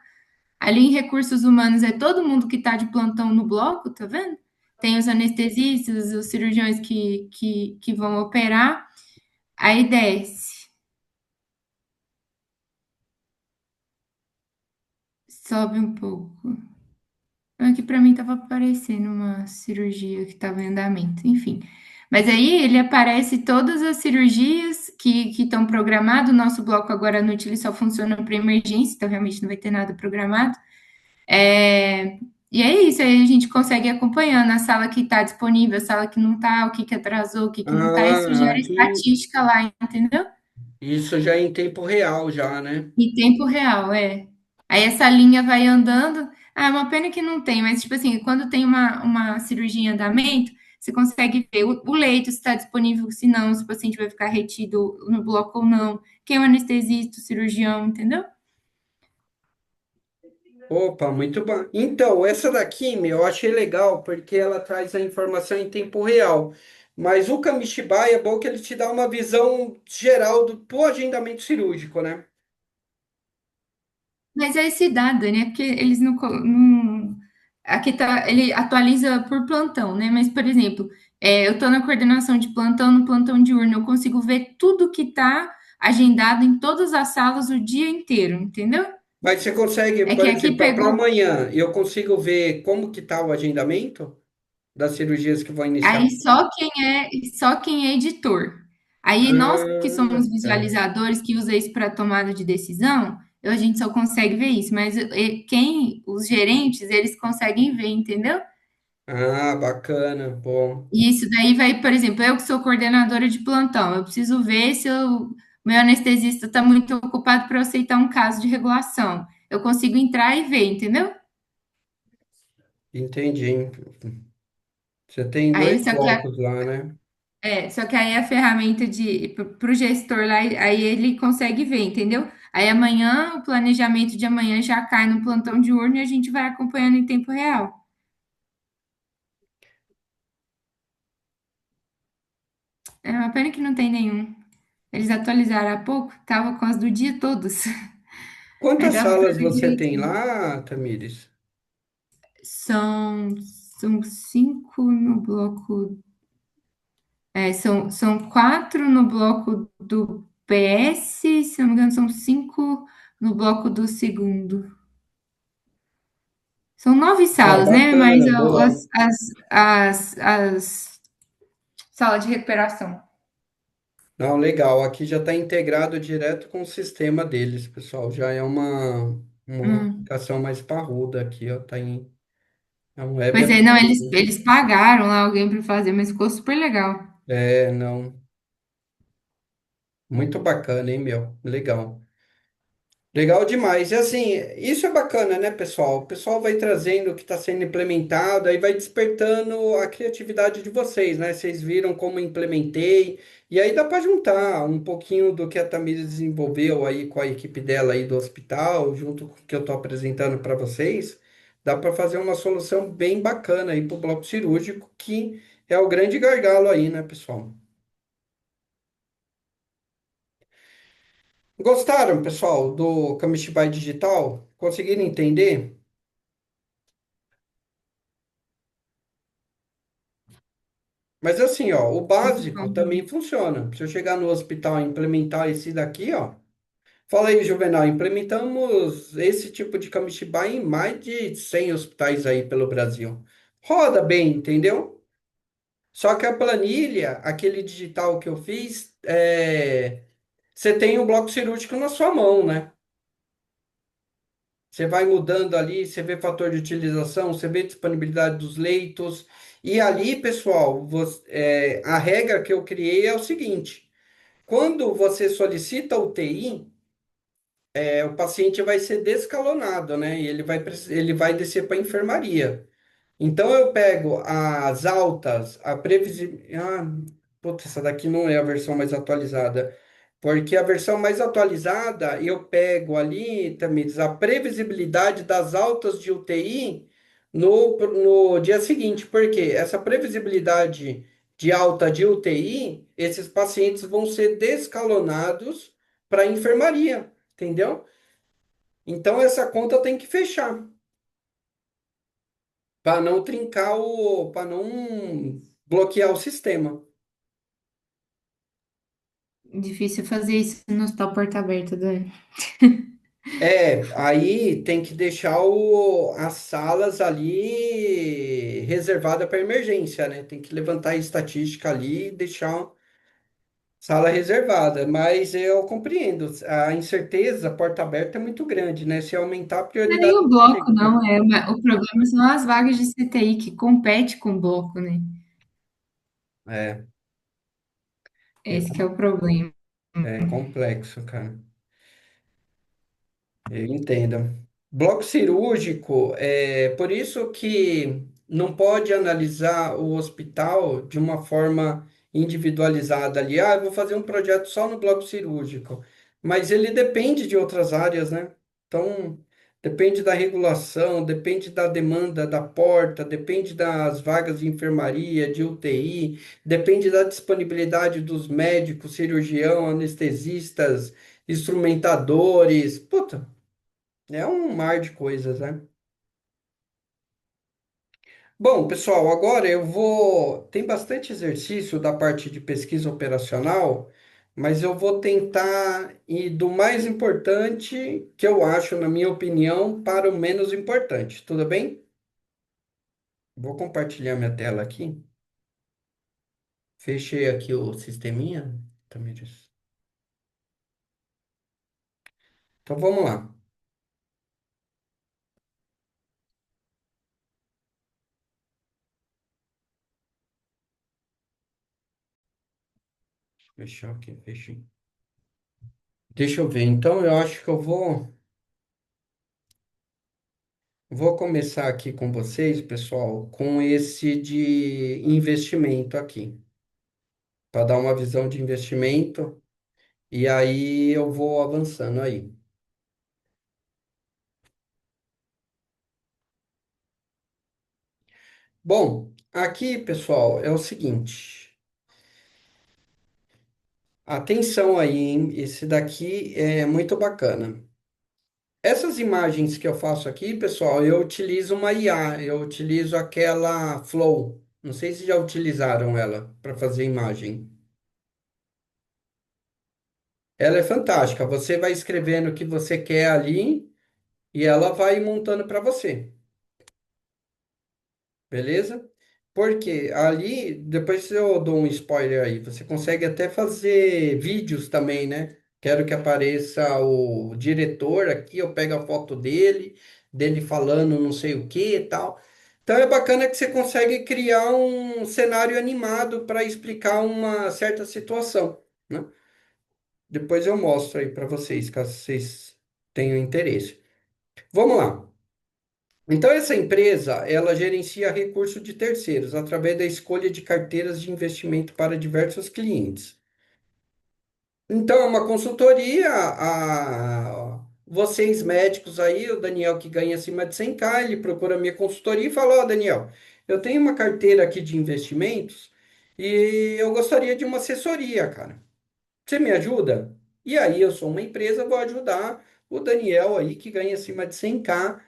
Ali em recursos humanos é todo mundo que está de plantão no bloco, tá vendo? Tem os anestesistas, os cirurgiões que vão operar. Aí desce, sobe um pouco. Aqui para mim estava aparecendo uma cirurgia que estava em andamento, enfim. Mas aí ele aparece todas as cirurgias que estão programadas. O nosso bloco agora à noite ele só funciona para emergência, então realmente não vai ter nada programado. É, e é isso, aí a gente consegue acompanhar na sala que está disponível, a sala que não está, o que, que atrasou, o que, que não está, isso Ah, gera aqui, estatística lá, entendeu? isso já é em tempo real já, né? Em tempo real, é. Aí essa linha vai andando. Ah, é uma pena que não tem, mas tipo assim, quando tem uma cirurgia em andamento, você consegue ver o leito, se está disponível, se não, se o paciente vai ficar retido no bloco ou não, quem é o anestesista, o cirurgião, entendeu? Opa, muito bom. Então, essa daqui, meu, eu achei legal porque ela traz a informação em tempo real. Mas o Kamishibai é bom que ele te dá uma visão geral do agendamento cirúrgico, né? Mas é esse dado, né? Porque eles aqui tá, ele atualiza por plantão, né? Mas, por exemplo, eu estou na coordenação de plantão, no plantão diurno, eu consigo ver tudo que está agendado em todas as salas o dia inteiro, entendeu? Mas você consegue, É por que aqui exemplo, para pegou. amanhã, eu consigo ver como que está o agendamento das cirurgias que vão iniciar. Aí só quem é editor. Aí nós que Ah, somos tá. visualizadores, que usa isso para tomada de decisão, a gente só consegue ver isso. Mas os gerentes, eles conseguem ver, entendeu? Ah, bacana, bom. E isso daí vai, por exemplo, eu que sou coordenadora de plantão, eu preciso ver se o meu anestesista está muito ocupado para aceitar um caso de regulação. Eu consigo entrar e ver, entendeu? Entendi. Você tem Aí dois só que blocos lá, né? só que aí a ferramenta para o gestor lá, aí ele consegue ver, entendeu? Aí amanhã, o planejamento de amanhã já cai no plantão diurno e a gente vai acompanhando em tempo real. É uma pena que não tem nenhum. Eles atualizaram há pouco, tava com as do dia todos. Aí Quantas dava para salas ver você tem direitinho. lá, Tamires? São, são cinco no bloco. São quatro no bloco do PS, se não me engano, são cinco no bloco do segundo. São nove Ah, salas, né? Mais bacana, boa. as salas de recuperação. Não, legal. Aqui já está integrado direto com o sistema deles, pessoal. Já é uma Hum. aplicação mais parruda aqui, ó. É um web Pois é, não, eles, aplicativo. eles pagaram lá alguém para fazer, mas ficou super legal. É, não. Muito bacana, hein, meu? Legal. Legal demais. E assim, isso é bacana, né, pessoal? O pessoal vai trazendo o que está sendo implementado, aí vai despertando a criatividade de vocês, né? Vocês viram como implementei, e aí dá para juntar um pouquinho do que a Tamires desenvolveu aí com a equipe dela aí do hospital, junto com o que eu estou apresentando para vocês. Dá para fazer uma solução bem bacana aí para o bloco cirúrgico, que é o grande gargalo aí, né, pessoal? Gostaram, pessoal, do Kamishibai Digital? Conseguiram entender? Mas assim, ó, o básico também funciona. Se eu chegar no hospital e implementar esse daqui, ó. Fala aí, Juvenal, implementamos esse tipo de Kamishibai em mais de 100 hospitais aí pelo Brasil. Roda bem, entendeu? Só que a planilha, aquele digital que eu fiz, você tem o bloco cirúrgico na sua mão, né? Você vai mudando ali, você vê fator de utilização, você vê disponibilidade dos leitos. E ali, pessoal, a regra que eu criei é o seguinte: quando você solicita UTI, o paciente vai ser descalonado, né? E ele vai descer para a enfermaria. Então eu pego as altas, a previsibilidade. Putz, essa daqui não é a versão mais atualizada. Porque a versão mais atualizada, eu pego ali, Tamires, a previsibilidade das altas de UTI no dia seguinte. Porque essa previsibilidade de alta de UTI, esses pacientes vão ser descalonados para a enfermaria, entendeu? Então, essa conta tem que fechar, para não trincar para não bloquear o sistema. Difícil fazer isso no hospital porta aberta, Dani. Aí tem que deixar as salas ali reservada para emergência, né? Tem que levantar a estatística ali e deixar a sala reservada. Mas eu compreendo, a incerteza, a porta aberta é muito grande, né? Se aumentar a Não é nem prioridade. o bloco, não. O problema são as vagas de CTI que compete com o bloco, né? É, é, Esse que é o problema. é complexo, cara. Eu entendo. Bloco cirúrgico, é por isso que não pode analisar o hospital de uma forma individualizada ali. Ah, eu vou fazer um projeto só no bloco cirúrgico. Mas ele depende de outras áreas, né? Então, depende da regulação, depende da demanda da porta, depende das vagas de enfermaria, de UTI, depende da disponibilidade dos médicos, cirurgião, anestesistas, instrumentadores. Puta. É um mar de coisas, né? Bom, pessoal, agora eu vou. Tem bastante exercício da parte de pesquisa operacional, mas eu vou tentar ir do mais importante, que eu acho, na minha opinião, para o menos importante. Tudo bem? Vou compartilhar minha tela aqui. Fechei aqui o sisteminha. Também disse. Então vamos lá. Fechar aqui, fechei. Deixa eu ver. Então eu acho que eu vou começar aqui com vocês, pessoal, com esse de investimento aqui, para dar uma visão de investimento, e aí eu vou avançando aí. Bom, aqui, pessoal, é o seguinte, atenção aí, hein? Esse daqui é muito bacana. Essas imagens que eu faço aqui, pessoal, eu utilizo uma IA, eu utilizo aquela Flow. Não sei se já utilizaram ela para fazer imagem. Ela é fantástica. Você vai escrevendo o que você quer ali e ela vai montando para você, beleza? Porque ali, depois eu dou um spoiler aí, você consegue até fazer vídeos também, né? Quero que apareça o diretor aqui, eu pego a foto dele falando não sei o que e tal. Então é bacana que você consegue criar um cenário animado para explicar uma certa situação, né? Depois eu mostro aí para vocês, caso vocês tenham interesse. Vamos lá. Então, essa empresa, ela gerencia recursos de terceiros através da escolha de carteiras de investimento para diversos clientes. Então, é uma consultoria, vocês médicos aí, o Daniel que ganha acima de 100K, ele procura a minha consultoria e fala, ó, Daniel, eu tenho uma carteira aqui de investimentos e eu gostaria de uma assessoria, cara. Você me ajuda? E aí, eu sou uma empresa, vou ajudar o Daniel aí, que ganha acima de 100K,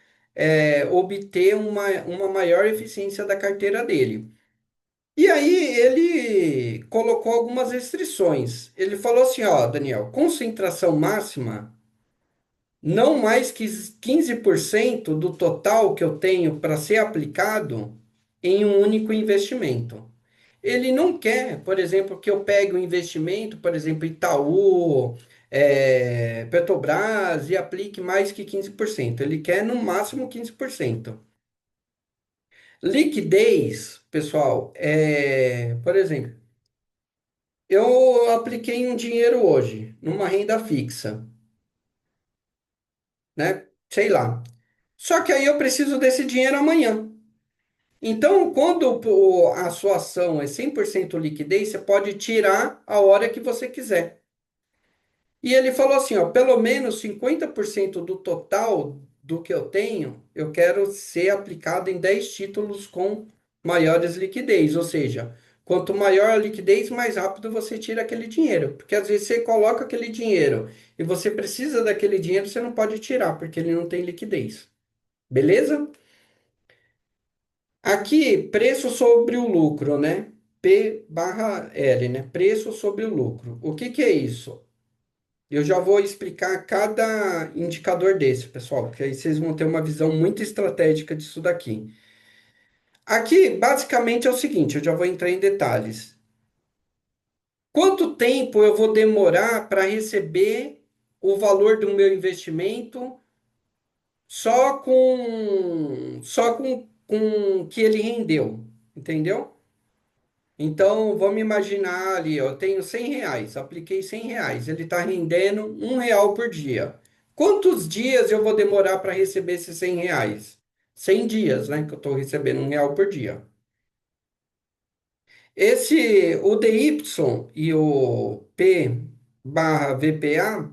obter uma maior eficiência da carteira dele. E aí, ele colocou algumas restrições. Ele falou assim: ó, Daniel, concentração máxima, não mais que 15% do total que eu tenho para ser aplicado em um único investimento. Ele não quer, por exemplo, que eu pegue um investimento, por exemplo, Itaú, Petrobras, e aplique mais que 15%. Ele quer no máximo 15%. Liquidez, pessoal, por exemplo, eu apliquei um dinheiro hoje numa renda fixa, né? Sei lá. Só que aí eu preciso desse dinheiro amanhã. Então, quando a sua ação é 100% liquidez, você pode tirar a hora que você quiser. E ele falou assim, ó, pelo menos 50% do total do que eu tenho, eu quero ser aplicado em 10 títulos com maiores liquidez. Ou seja, quanto maior a liquidez, mais rápido você tira aquele dinheiro. Porque às vezes você coloca aquele dinheiro e você precisa daquele dinheiro, você não pode tirar, porque ele não tem liquidez. Beleza? Aqui, preço sobre o lucro, né? P barra L, né? Preço sobre o lucro. O que que é isso? Eu já vou explicar cada indicador desse, pessoal, porque aí vocês vão ter uma visão muito estratégica disso daqui. Aqui, basicamente, é o seguinte, eu já vou entrar em detalhes. Quanto tempo eu vou demorar para receber o valor do meu investimento só com que ele rendeu, entendeu? Então, vamos imaginar ali, ó, eu tenho R$ 100, apliquei R$ 100, ele está rendendo R$ 1 por dia. Quantos dias eu vou demorar para receber esses R$ 100? 100 dias, né, que eu estou recebendo R$ 1 por dia. O DY e o P barra VPA,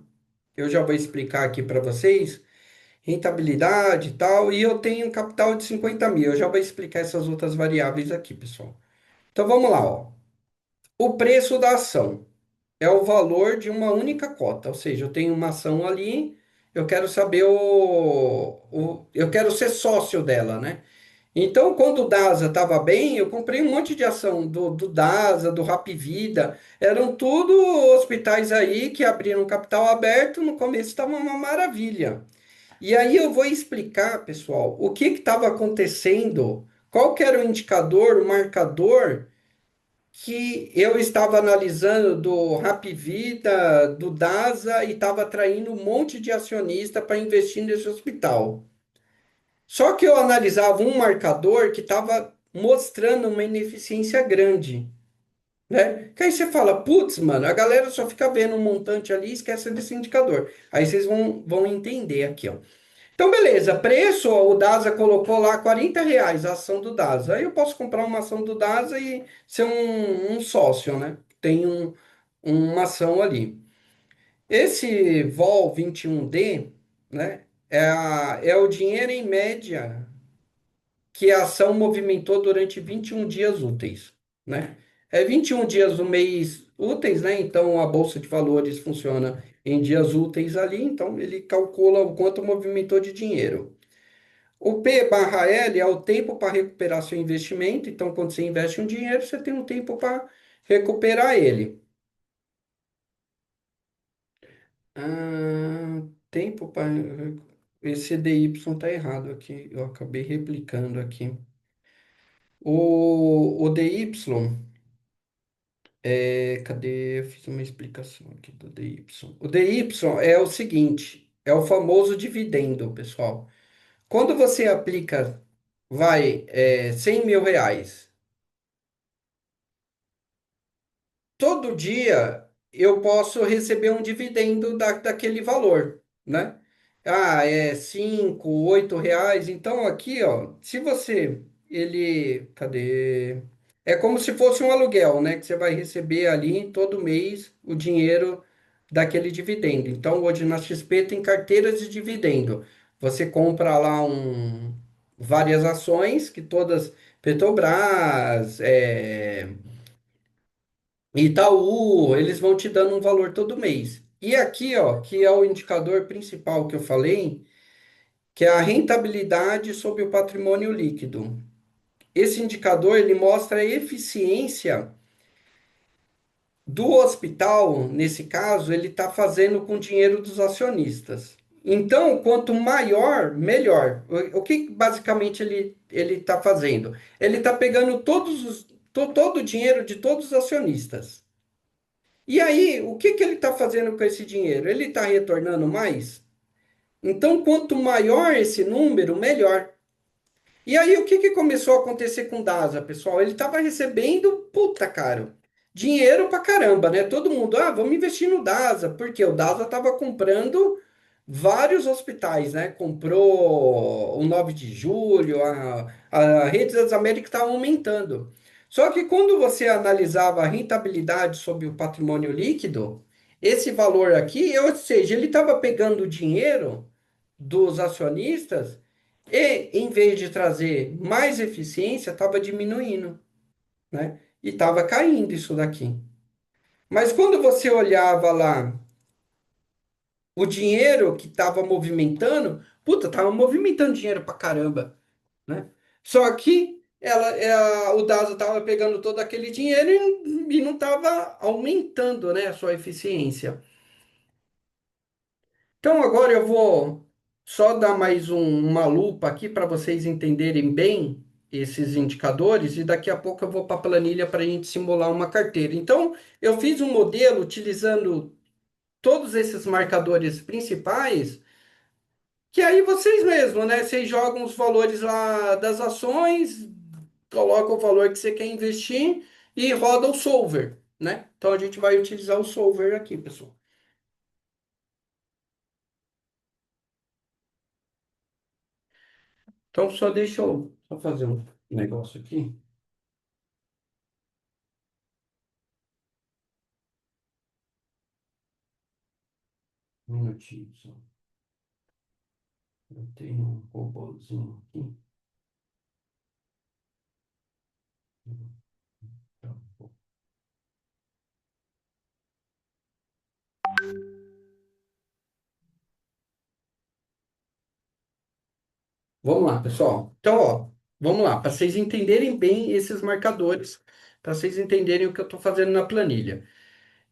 eu já vou explicar aqui para vocês, rentabilidade e tal, e eu tenho um capital de 50 mil, eu já vou explicar essas outras variáveis aqui, pessoal. Então, vamos lá, ó. O preço da ação é o valor de uma única cota, ou seja, eu tenho uma ação ali, eu quero saber eu quero ser sócio dela, né? Então, quando o Dasa estava bem, eu comprei um monte de ação do Dasa, do Hapvida, eram tudo hospitais aí que abriram capital aberto, no começo estava uma maravilha. E aí eu vou explicar, pessoal, o que estava acontecendo, qual que era o indicador, o marcador que eu estava analisando do Hapvida, do Dasa e estava atraindo um monte de acionista para investir nesse hospital. Só que eu analisava um marcador que estava mostrando uma ineficiência grande, né? Que aí você fala, putz, mano, a galera só fica vendo um montante ali e esquece desse indicador. Aí vocês vão entender aqui, ó. Então, beleza, preço, ó, o Dasa colocou lá R$ 40 a ação do Dasa. Aí eu posso comprar uma ação do Dasa e ser um sócio, né? Tem uma ação ali. Esse vol 21D, né? É o dinheiro em média que a ação movimentou durante 21 dias úteis, né? É 21 dias do mês úteis, né? Então a bolsa de valores funciona em dias úteis ali, então ele calcula o quanto movimentou de dinheiro. O P barra L é o tempo para recuperar seu investimento. Então, quando você investe um dinheiro, você tem um tempo para recuperar ele. Tempo para. Esse DY está errado aqui. Eu acabei replicando aqui. O DY. Cadê? Eu fiz uma explicação aqui do DY. O DY é o seguinte: é o famoso dividendo, pessoal. Quando você aplica, R$ 100 mil. Todo dia eu posso receber um dividendo daquele valor, né? Ah, é R$ 5, R$ 8. Então, aqui, ó, se você, cadê? É como se fosse um aluguel, né? Que você vai receber ali todo mês o dinheiro daquele dividendo. Então, hoje na XP tem carteiras de dividendo. Você compra lá várias ações, que todas, Petrobras, Itaú, eles vão te dando um valor todo mês. E aqui, ó, que é o indicador principal que eu falei, que é a rentabilidade sobre o patrimônio líquido. Esse indicador, ele mostra a eficiência do hospital, nesse caso, ele está fazendo com o dinheiro dos acionistas. Então, quanto maior, melhor. O que basicamente ele está fazendo? Ele está pegando todo o dinheiro de todos os acionistas. E aí, o que que ele está fazendo com esse dinheiro? Ele está retornando mais? Então, quanto maior esse número, melhor. E aí, o que que começou a acontecer com o Dasa, pessoal? Ele estava recebendo, puta, caro, dinheiro pra caramba, né? Todo mundo, vamos investir no Dasa, porque o Dasa estava comprando vários hospitais, né? Comprou o 9 de julho, a Rede das Américas estava aumentando. Só que quando você analisava a rentabilidade sobre o patrimônio líquido, esse valor aqui, ou seja, ele estava pegando o dinheiro dos acionistas e, em vez de trazer mais eficiência, estava diminuindo, né? E estava caindo isso daqui. Mas quando você olhava lá o dinheiro que estava movimentando, puta, estava movimentando dinheiro pra caramba, né? Só que o DASA estava pegando todo aquele dinheiro e não estava aumentando, né, a sua eficiência. Então agora eu vou só dar mais uma lupa aqui para vocês entenderem bem esses indicadores e daqui a pouco eu vou para a planilha para a gente simular uma carteira. Então eu fiz um modelo utilizando todos esses marcadores principais, que aí vocês mesmos, né? Vocês jogam os valores lá das ações, colocam o valor que você quer investir e roda o solver, né? Então a gente vai utilizar o solver aqui, pessoal. Então só deixa eu só fazer um negócio aqui. Um minutinho só. Eu tenho um robozinho aqui. Vamos lá, pessoal. Então, ó, vamos lá, para vocês entenderem bem esses marcadores, para vocês entenderem o que eu estou fazendo na planilha.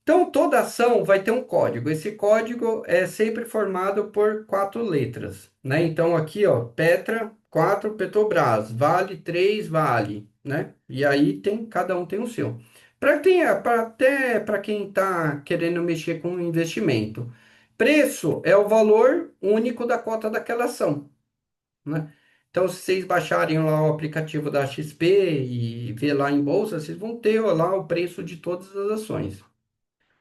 Então, toda ação vai ter um código. Esse código é sempre formado por 4 letras, né? Então, aqui, ó, Petra, 4, Petrobras, Vale, 3, Vale, né? E aí cada um tem o seu. Até para quem está querendo mexer com investimento. Preço é o valor único da cota daquela ação, né? Então, se vocês baixarem lá o aplicativo da XP e ver lá em bolsa, vocês vão ter ó, lá o preço de todas as ações.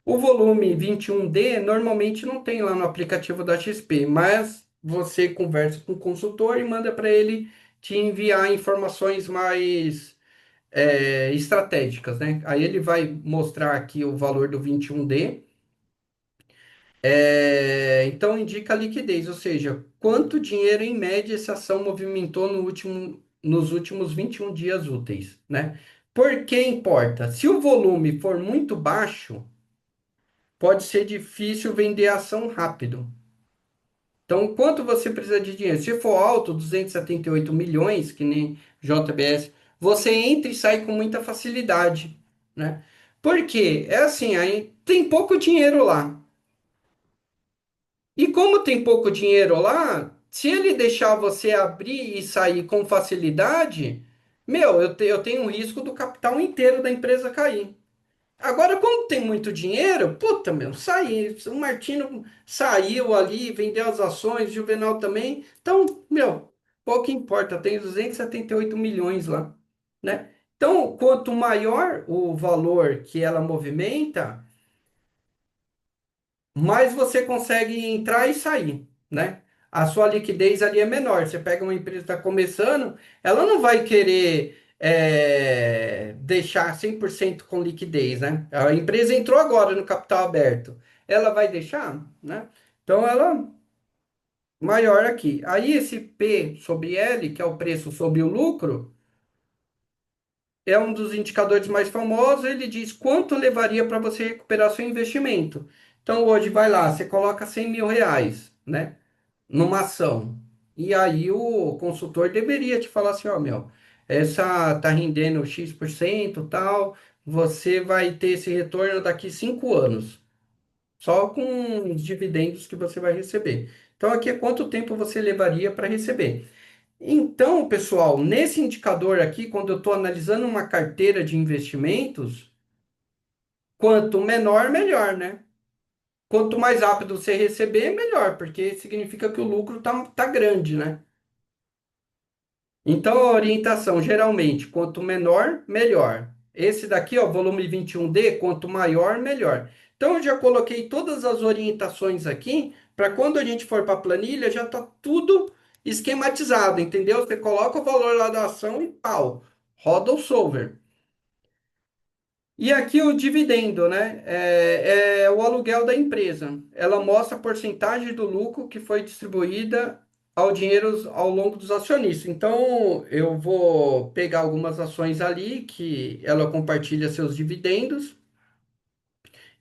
O volume 21D normalmente não tem lá no aplicativo da XP, mas você conversa com o consultor e manda para ele te enviar informações mais estratégicas, né? Aí ele vai mostrar aqui o valor do 21D. Então indica a liquidez, ou seja, quanto dinheiro em média essa ação movimentou nos últimos 21 dias úteis, né? Por que importa? Se o volume for muito baixo, pode ser difícil vender a ação rápido. Então, quanto você precisa de dinheiro? Se for alto, 278 milhões, que nem JBS, você entra e sai com muita facilidade, né? Por quê? É assim, aí tem pouco dinheiro lá. E como tem pouco dinheiro lá, se ele deixar você abrir e sair com facilidade, meu, eu tenho um risco do capital inteiro da empresa cair. Agora, como tem muito dinheiro, puta, meu, saí. O Martino saiu ali, vendeu as ações, o Juvenal também. Então, meu, pouco importa, tem 278 milhões lá, né? Então, quanto maior o valor que ela movimenta, mais você consegue entrar e sair, né? A sua liquidez ali é menor. Você pega uma empresa que está começando, ela não vai querer deixar 100% com liquidez, né? A empresa entrou agora no capital aberto. Ela vai deixar, né? Então, ela maior aqui. Aí, esse P sobre L, que é o preço sobre o lucro, é um dos indicadores mais famosos. Ele diz quanto levaria para você recuperar seu investimento. Então, hoje vai lá, você coloca 100 mil reais, né, numa ação. E aí o consultor deveria te falar assim, ó, meu, essa tá rendendo X% tal, você vai ter esse retorno daqui 5 anos, só com os dividendos que você vai receber. Então, aqui é quanto tempo você levaria para receber. Então, pessoal, nesse indicador aqui, quando eu estou analisando uma carteira de investimentos, quanto menor, melhor, né? Quanto mais rápido você receber, melhor, porque significa que o lucro tá grande, né? Então, a orientação, geralmente, quanto menor, melhor. Esse daqui, ó, volume 21D, quanto maior, melhor. Então, eu já coloquei todas as orientações aqui para quando a gente for para a planilha, já está tudo esquematizado, entendeu? Você coloca o valor lá da ação e pau, roda o solver. E aqui o dividendo, né? É o aluguel da empresa. Ela mostra a porcentagem do lucro que foi distribuída ao dinheiro ao longo dos acionistas. Então, eu vou pegar algumas ações ali que ela compartilha seus dividendos.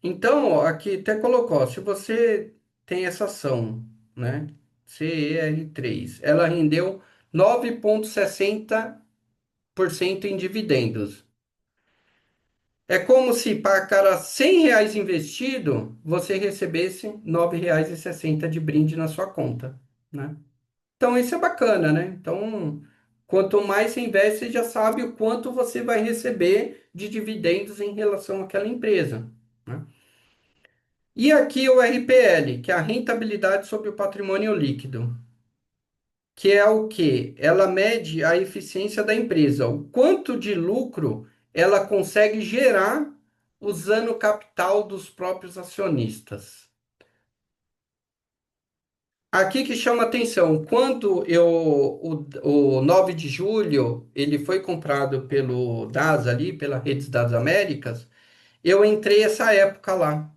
Então, ó, aqui até colocou, ó, se você tem essa ação, né? CER3, ela rendeu 9,60% em dividendos. É como se para cada R$ 100 investido, você recebesse R$ 9,60 de brinde na sua conta, né? Então isso é bacana, né? Então, quanto mais você investe, você já sabe o quanto você vai receber de dividendos em relação àquela empresa, né? E aqui o RPL, que é a rentabilidade sobre o patrimônio líquido, que é o quê? Ela mede a eficiência da empresa, o quanto de lucro ela consegue gerar usando o capital dos próprios acionistas. Aqui que chama atenção, quando o 9 de julho ele foi comprado pelo DAS ali, pela Redes das Américas, eu entrei essa época lá.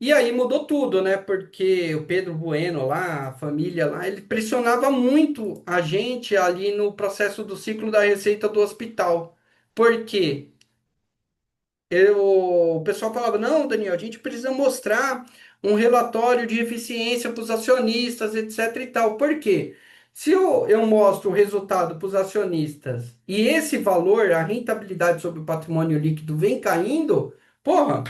E aí mudou tudo, né? Porque o Pedro Bueno lá, a família lá, ele pressionava muito a gente ali no processo do ciclo da receita do hospital. Por quê? O pessoal falava, não, Daniel, a gente precisa mostrar um relatório de eficiência para os acionistas, etc e tal. Por quê? Se eu mostro o resultado para os acionistas e esse valor, a rentabilidade sobre o patrimônio líquido vem caindo, porra,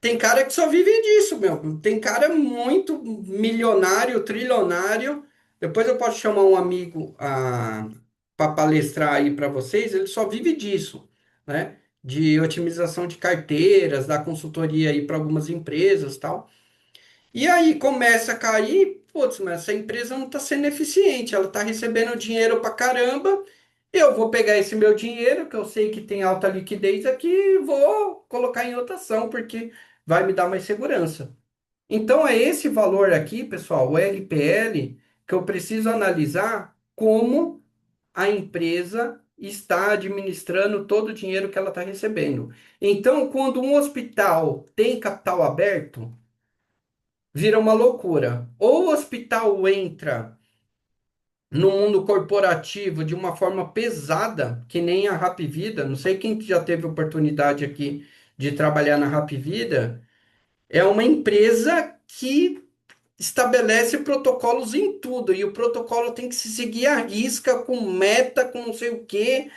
tem cara que só vive disso, meu. Tem cara muito milionário, trilionário. Depois eu posso chamar um amigo para palestrar aí para vocês. Ele só vive disso, né? De otimização de carteiras, da consultoria aí para algumas empresas, tal. E aí começa a cair, putz, mas essa empresa não está sendo eficiente. Ela está recebendo dinheiro para caramba. Eu vou pegar esse meu dinheiro, que eu sei que tem alta liquidez aqui, e vou colocar em outra ação, porque vai me dar mais segurança. Então, é esse valor aqui, pessoal, o LPL, que eu preciso analisar como a empresa está administrando todo o dinheiro que ela está recebendo. Então, quando um hospital tem capital aberto, vira uma loucura. Ou o hospital entra no mundo corporativo de uma forma pesada, que nem a Rapvida, não sei quem já teve oportunidade aqui de trabalhar na Rapvida, é uma empresa que estabelece protocolos em tudo, e o protocolo tem que se seguir à risca, com meta, com não sei o quê,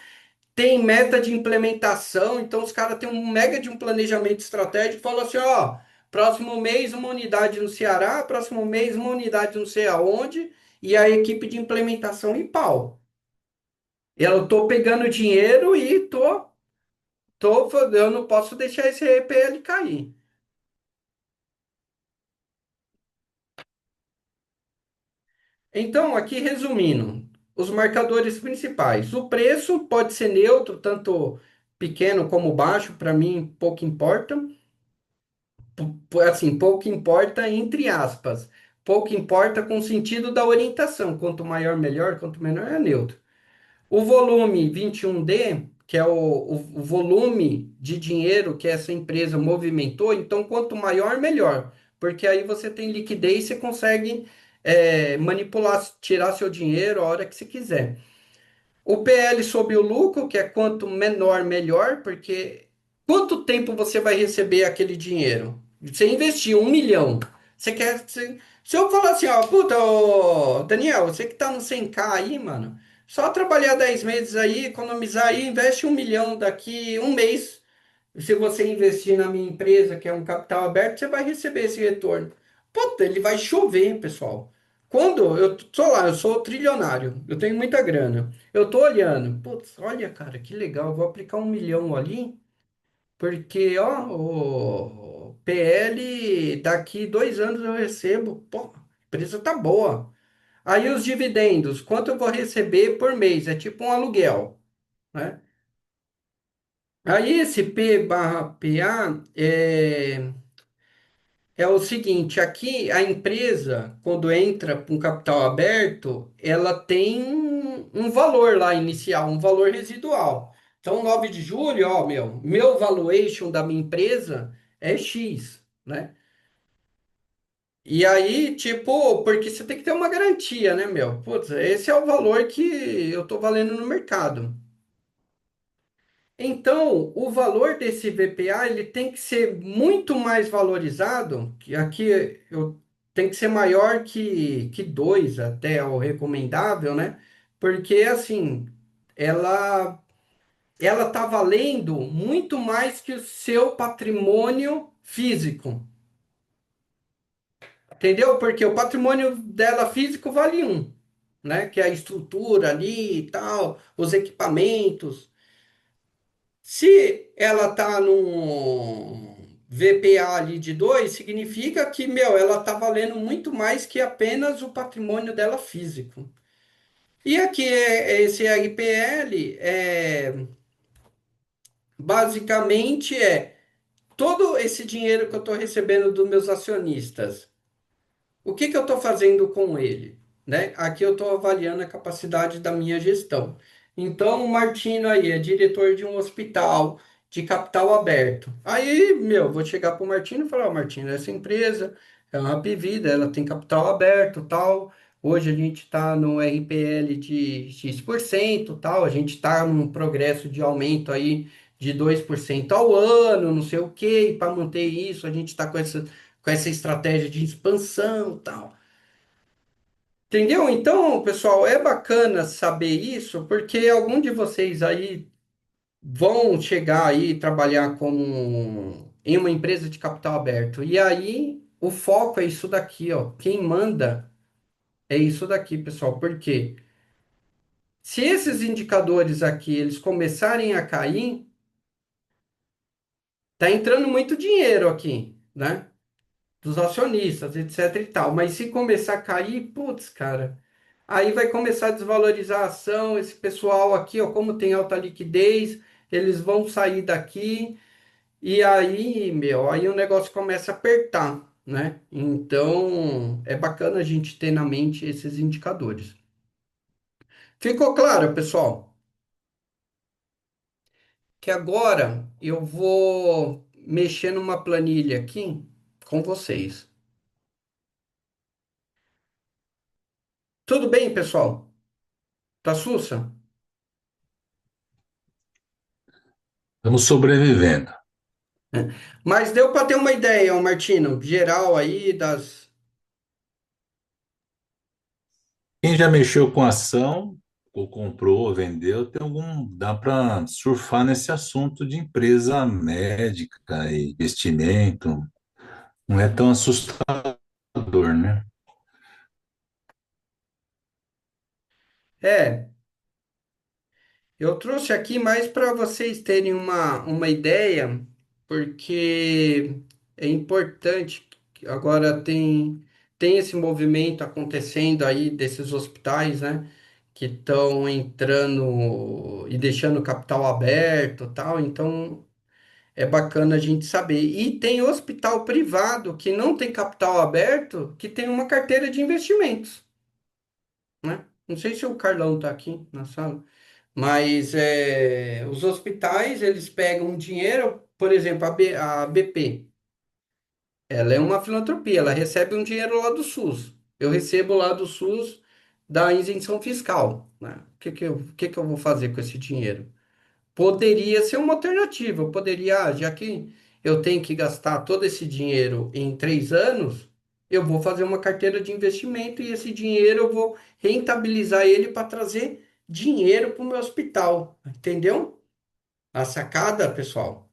tem meta de implementação, então os caras têm um mega de um planejamento estratégico, falam assim, ó, próximo mês uma unidade no Ceará, próximo mês uma unidade não sei aonde, e a equipe de implementação e pau. Eu tô pegando dinheiro e eu não posso deixar esse EPL cair. Então, aqui resumindo, os marcadores principais. O preço pode ser neutro, tanto pequeno como baixo, para mim pouco importa. Assim, pouco importa entre aspas. Pouco importa com o sentido da orientação. Quanto maior, melhor, quanto menor é neutro. O volume 21D, que é o volume de dinheiro que essa empresa movimentou, então quanto maior, melhor. Porque aí você tem liquidez, você consegue manipular, tirar seu dinheiro a hora que você quiser. O PL sobre o lucro, que é quanto menor, melhor, porque quanto tempo você vai receber aquele dinheiro? Você investiu 1 milhão. Se eu falar assim, ó, puta, ô, Daniel, você que tá no 100K aí, mano, só trabalhar 10 meses aí, economizar aí, investe 1 milhão daqui um mês. Se você investir na minha empresa, que é um capital aberto, você vai receber esse retorno. Puta, ele vai chover, pessoal. Quando eu tô lá, eu sou trilionário, eu tenho muita grana. Eu tô olhando, putz, olha, cara, que legal, eu vou aplicar 1 milhão ali, porque, ó, o PL, daqui 2 anos eu recebo, pô, a empresa tá boa. Aí os dividendos, quanto eu vou receber por mês? É tipo um aluguel, né? Aí esse P barra PA É o seguinte, aqui a empresa, quando entra com capital aberto, ela tem um valor lá inicial, um valor residual. Então, 9 de julho, ó, meu valuation da minha empresa é X, né? E aí, tipo, porque você tem que ter uma garantia, né, meu? Putz, esse é o valor que eu tô valendo no mercado. Então, o valor desse VPA ele tem que ser muito mais valorizado, que aqui eu tem que ser maior que 2 até é o recomendável, né? Porque assim, ela ela tá valendo muito mais que o seu patrimônio físico. Entendeu? Porque o patrimônio dela físico vale um, né? Que é a estrutura ali e tal, os equipamentos. Se ela está num VPA ali de 2 significa que, ela está valendo muito mais que apenas o patrimônio dela físico. E aqui esse RPL basicamente todo esse dinheiro que eu estou recebendo dos meus acionistas. O que que eu estou fazendo com ele? Né? Aqui eu estou avaliando a capacidade da minha gestão. Então, o Martino aí é diretor de um hospital de capital aberto. Aí, vou chegar para o Martino e falar, ó, Martino, essa empresa é uma Hapvida, ela tem capital aberto, tal. Hoje a gente está no RPL de X%, tal. A gente está num progresso de aumento aí de 2% ao ano, não sei o quê, e para manter isso, a gente está com essa estratégia de expansão, e tal. Entendeu? Então, pessoal, é bacana saber isso, porque algum de vocês aí vão chegar aí e trabalhar em uma empresa de capital aberto. E aí o foco é isso daqui, ó. Quem manda é isso daqui, pessoal. Por quê? Se esses indicadores aqui eles começarem a cair, tá entrando muito dinheiro aqui, né? Dos acionistas, etc e tal. Mas se começar a cair, putz, cara, aí vai começar a desvalorizar a ação. Esse pessoal aqui, ó, como tem alta liquidez, eles vão sair daqui e aí, aí o negócio começa a apertar, né? Então, é bacana a gente ter na mente esses indicadores. Ficou claro, pessoal? Que agora eu vou mexer numa planilha aqui com vocês. Tudo bem, pessoal? Tá sussa? Estamos sobrevivendo. Mas deu para ter uma ideia, ô Martino, geral aí das. Quem já mexeu com ação, ou comprou, ou vendeu, dá para surfar nesse assunto de empresa médica e investimento. Não é tão assustador, né? É, eu trouxe aqui mais para vocês terem uma ideia, porque é importante. Que agora tem esse movimento acontecendo aí desses hospitais, né? Que estão entrando e deixando o capital aberto, e tal. Então é bacana a gente saber. E tem hospital privado que não tem capital aberto, que tem uma carteira de investimentos, né? Não sei se o Carlão está aqui na sala, mas os hospitais, eles pegam dinheiro, por exemplo, a BP, ela é uma filantropia, ela recebe um dinheiro lá do SUS. Eu recebo lá do SUS da isenção fiscal, né? O que que eu vou fazer com esse dinheiro? Poderia ser uma alternativa. Eu poderia, já que eu tenho que gastar todo esse dinheiro em 3 anos, eu vou fazer uma carteira de investimento e esse dinheiro eu vou rentabilizar ele para trazer dinheiro para o meu hospital. Entendeu? A sacada, pessoal.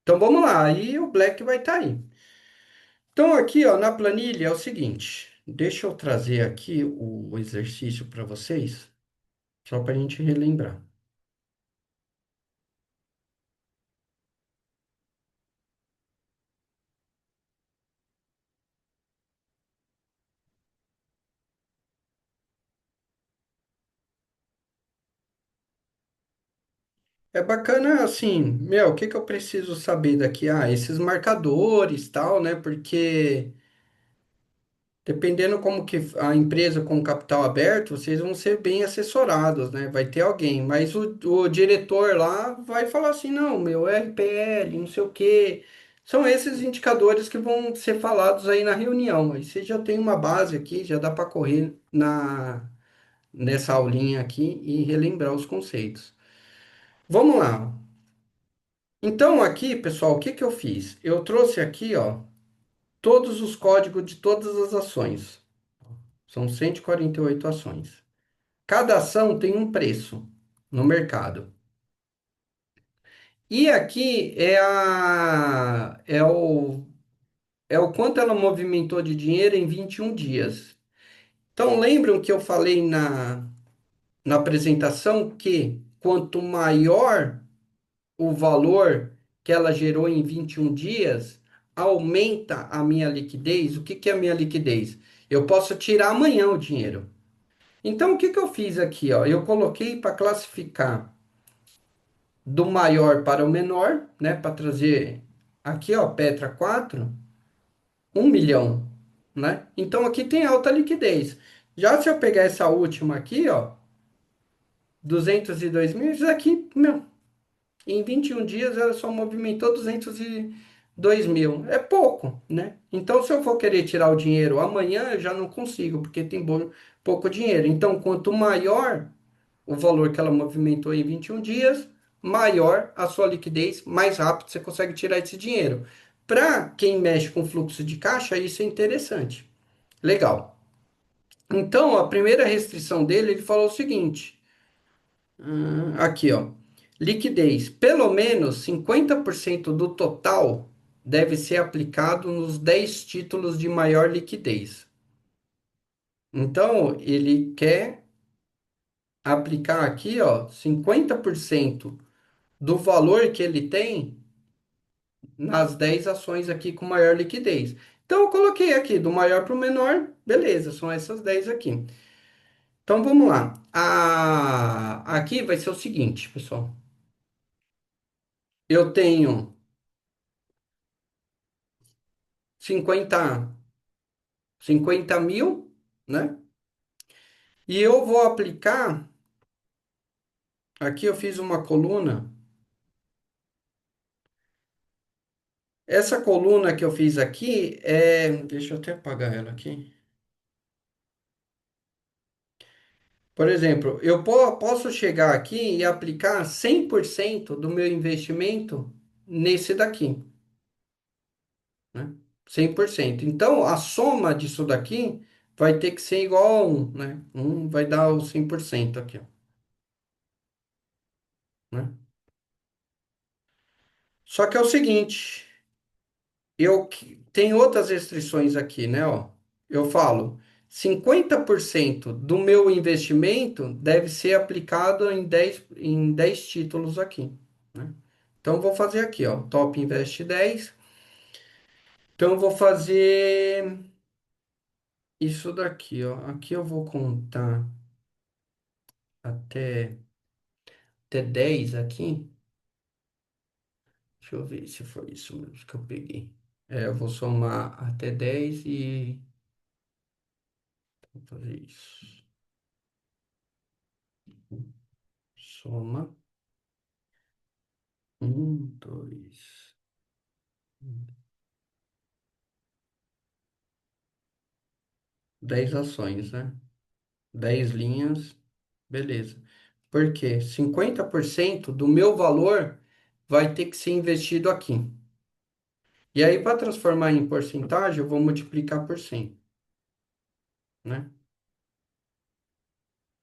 Então vamos lá. Aí o Black vai estar aí. Então aqui, ó, na planilha é o seguinte. Deixa eu trazer aqui o exercício para vocês, só para a gente relembrar. É bacana assim, meu, o que que eu preciso saber daqui? Ah, esses marcadores, tal, né? Porque dependendo como que a empresa com capital aberto, vocês vão ser bem assessorados, né? Vai ter alguém, mas o diretor lá vai falar assim, não, meu RPL, não sei o quê. São esses indicadores que vão ser falados aí na reunião. Aí você já tem uma base aqui, já dá para correr nessa aulinha aqui e relembrar os conceitos. Vamos lá. Então aqui, pessoal, o que que eu fiz? Eu trouxe aqui, ó, todos os códigos de todas as ações. São 148 ações. Cada ação tem um preço no mercado. E aqui é o quanto ela movimentou de dinheiro em 21 dias. Então, lembram que eu falei na apresentação que quanto maior o valor que ela gerou em 21 dias, aumenta a minha liquidez. O que que é a minha liquidez? Eu posso tirar amanhã o dinheiro. Então, o que que eu fiz aqui, ó? Eu coloquei para classificar do maior para o menor, né? Para trazer aqui, ó, Petra 4, 1 milhão, né? Então aqui tem alta liquidez. Já se eu pegar essa última aqui, ó, 202 mil, isso aqui, meu, em 21 dias ela só movimentou 202 mil. É pouco, né? Então, se eu for querer tirar o dinheiro amanhã, eu já não consigo, porque tem pouco dinheiro. Então, quanto maior o valor que ela movimentou em 21 dias, maior a sua liquidez, mais rápido você consegue tirar esse dinheiro. Para quem mexe com fluxo de caixa, isso é interessante. Legal. Então, a primeira restrição dele, ele falou o seguinte: aqui, ó, liquidez, pelo menos 50% do total deve ser aplicado nos 10 títulos de maior liquidez. Então, ele quer aplicar aqui, ó, 50% do valor que ele tem nas 10 ações aqui com maior liquidez. Então, eu coloquei aqui do maior para o menor, beleza, são essas 10 aqui. Então, vamos lá. Aqui vai ser o seguinte, pessoal. Eu tenho 50 50 mil, né? E eu vou aplicar. Aqui eu fiz uma coluna. Essa coluna que eu fiz aqui Deixa eu até apagar ela aqui. Por exemplo, posso chegar aqui e aplicar 100% do meu investimento nesse daqui, né? 100%. Então, a soma disso daqui vai ter que ser igual a 1, né? 1 vai dar o 100% aqui, ó, né? Só que é o seguinte, tem outras restrições aqui, né? Ó, eu falo, 50% do meu investimento deve ser aplicado em dez títulos aqui, né? Então, vou fazer aqui, ó, Top Invest 10. Então, eu vou fazer isso daqui, ó. Aqui eu vou contar até, até 10 aqui. Deixa eu ver se foi isso mesmo que eu peguei. Eu vou somar até 10 e vou fazer isso. Soma. Dois. 10 ações, né? 10 linhas. Beleza. Por quê? 50% do meu valor vai ter que ser investido aqui. E aí, para transformar em porcentagem, eu vou multiplicar por 100, né?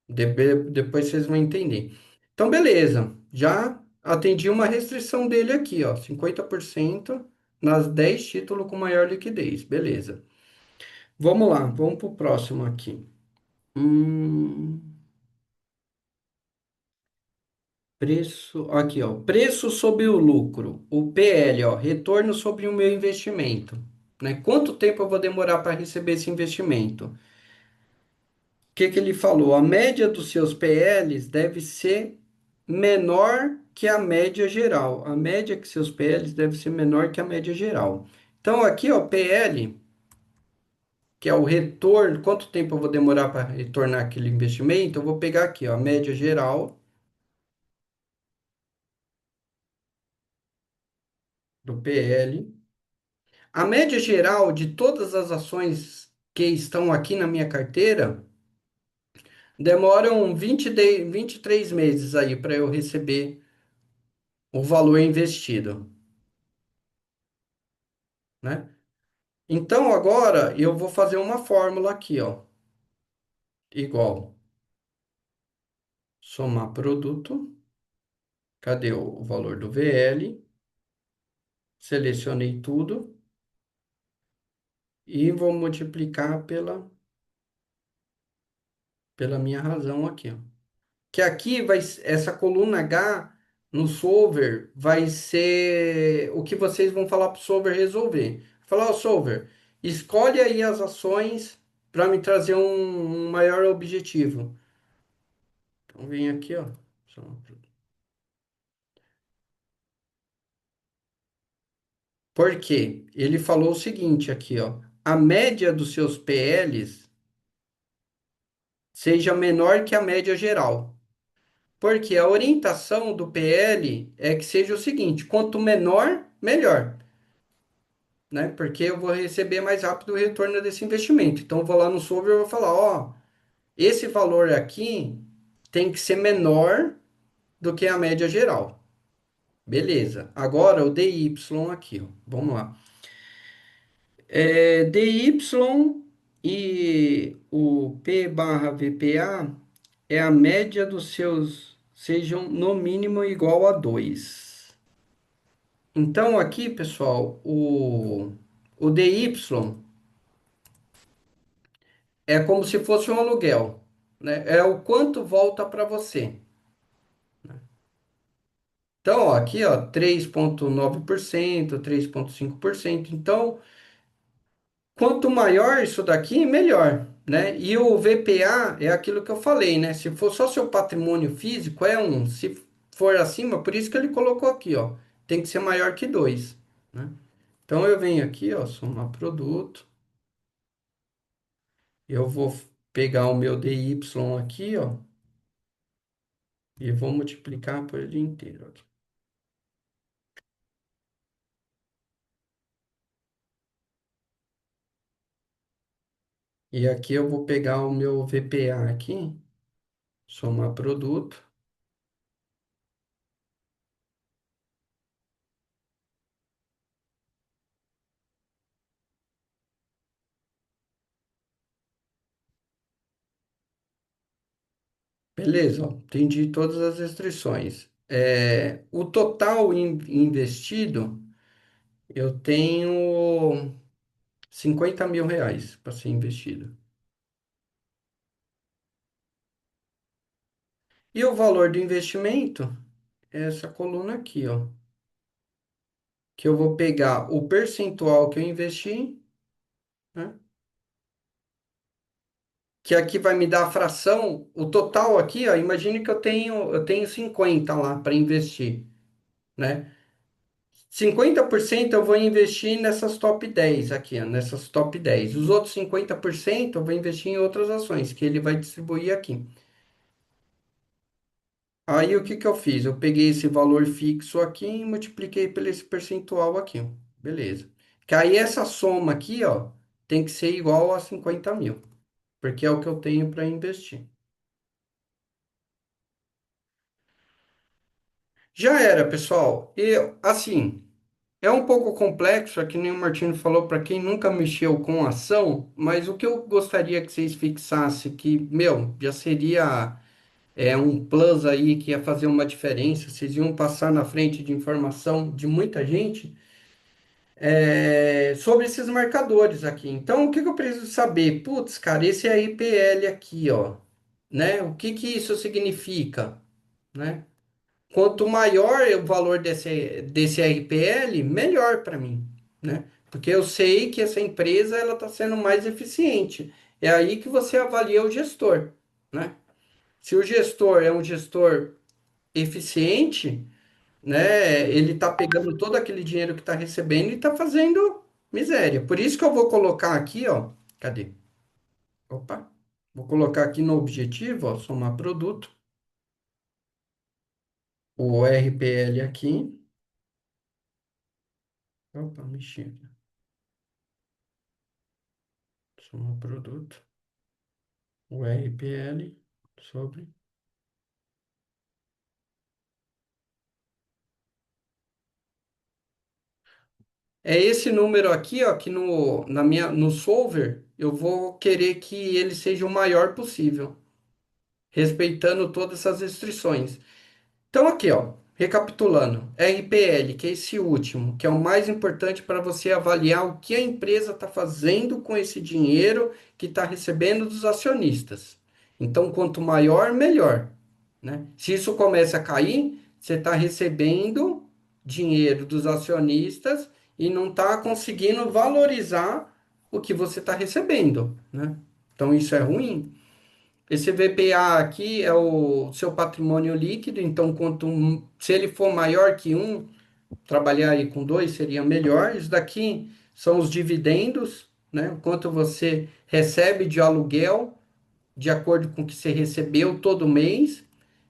Depois vocês vão entender. Então, beleza. Já atendi uma restrição dele aqui, ó. 50% nas 10 títulos com maior liquidez. Beleza. Vamos lá, vamos para o próximo aqui. Hum, preço, aqui, ó. Preço sobre o lucro. O PL, ó. Retorno sobre o meu investimento. Né? Quanto tempo eu vou demorar para receber esse investimento? O que que ele falou? A média dos seus PLs deve ser menor que a média geral. A média que seus PLs deve ser menor que a média geral. Então, aqui, ó, PL, que é o retorno, quanto tempo eu vou demorar para retornar aquele investimento, eu vou pegar aqui, ó, a média geral do PL. A média geral de todas as ações que estão aqui na minha carteira demoram 23 meses aí para eu receber o valor investido, né? Então agora eu vou fazer uma fórmula aqui, ó, igual somar produto, cadê o valor do VL? Selecionei tudo e vou multiplicar pela minha razão aqui, ó. Que aqui vai, essa coluna H no solver vai ser o que vocês vão falar para o solver resolver. Falar, ó, solver, escolhe aí as ações para me trazer um maior objetivo. Então vem aqui, ó. Por quê? Ele falou o seguinte aqui, ó. A média dos seus PLs seja menor que a média geral. Porque a orientação do PL é que seja o seguinte: quanto menor, melhor, né? Porque eu vou receber mais rápido o retorno desse investimento. Então, eu vou lá no solver e vou falar: ó, esse valor aqui tem que ser menor do que a média geral. Beleza. Agora o DY aqui, ó. Vamos lá. DY e o P barra VPA é a média dos seus, sejam no mínimo igual a 2. Então, aqui, pessoal, o DY é como se fosse um aluguel, né? É o quanto volta para você. Então, ó, aqui, ó, 3,9%, 3,5%. Então, quanto maior isso daqui, melhor, né? E o VPA é aquilo que eu falei, né? Se for só seu patrimônio físico, é 1. Se for acima, por isso que ele colocou aqui, ó, tem que ser maior que 2, né? Então, eu venho aqui, ó, somar produto. Eu vou pegar o meu DY aqui, ó, e vou multiplicar por ele inteiro aqui. E aqui eu vou pegar o meu VPA aqui, somar produto. Beleza, ó, entendi todas as restrições. O total investido, eu tenho 50 mil reais para ser investido. E o valor do investimento é essa coluna aqui, ó, que eu vou pegar o percentual que eu investi, né? Que aqui vai me dar a fração, o total aqui, ó, imagine que eu tenho 50 lá para investir, né? 50% eu vou investir nessas top 10 aqui, ó, nessas top 10. Os outros 50% eu vou investir em outras ações, que ele vai distribuir aqui. Aí o que que eu fiz? Eu peguei esse valor fixo aqui e multipliquei pelo esse percentual aqui, ó. Beleza. Que aí essa soma aqui, ó, tem que ser igual a 50 mil, porque é o que eu tenho para investir. Já era, pessoal. E assim, é um pouco complexo, é que nem o Martino falou, para quem nunca mexeu com ação, mas o que eu gostaria que vocês fixassem que, meu, já seria um plus aí que ia fazer uma diferença, vocês iam passar na frente de informação de muita gente sobre esses marcadores aqui. Então, o que que eu preciso saber? Putz, cara, esse é IPL aqui, ó, né? O que que isso significa, né? Quanto maior o valor desse RPL, melhor para mim, né? Porque eu sei que essa empresa ela está sendo mais eficiente. É aí que você avalia o gestor, né? Se o gestor é um gestor eficiente, né? Ele está pegando todo aquele dinheiro que está recebendo e está fazendo miséria. Por isso que eu vou colocar aqui, ó. Cadê? Opa. Vou colocar aqui no objetivo, ó, somar produto, o RPL aqui. Opa, mexi aqui. Somar produto, o RPL sobre. É esse número aqui, ó, que no solver eu vou querer que ele seja o maior possível, respeitando todas essas restrições. Então, aqui, ó, recapitulando, RPL, que é esse último, que é o mais importante para você avaliar o que a empresa está fazendo com esse dinheiro que está recebendo dos acionistas. Então, quanto maior, melhor, né? Se isso começa a cair, você está recebendo dinheiro dos acionistas e não está conseguindo valorizar o que você está recebendo, né? Então, isso é ruim. Esse VPA aqui é o seu patrimônio líquido, então se ele for maior que um, trabalhar aí com dois seria melhor. Isso daqui são os dividendos, né? O quanto você recebe de aluguel, de acordo com o que você recebeu todo mês.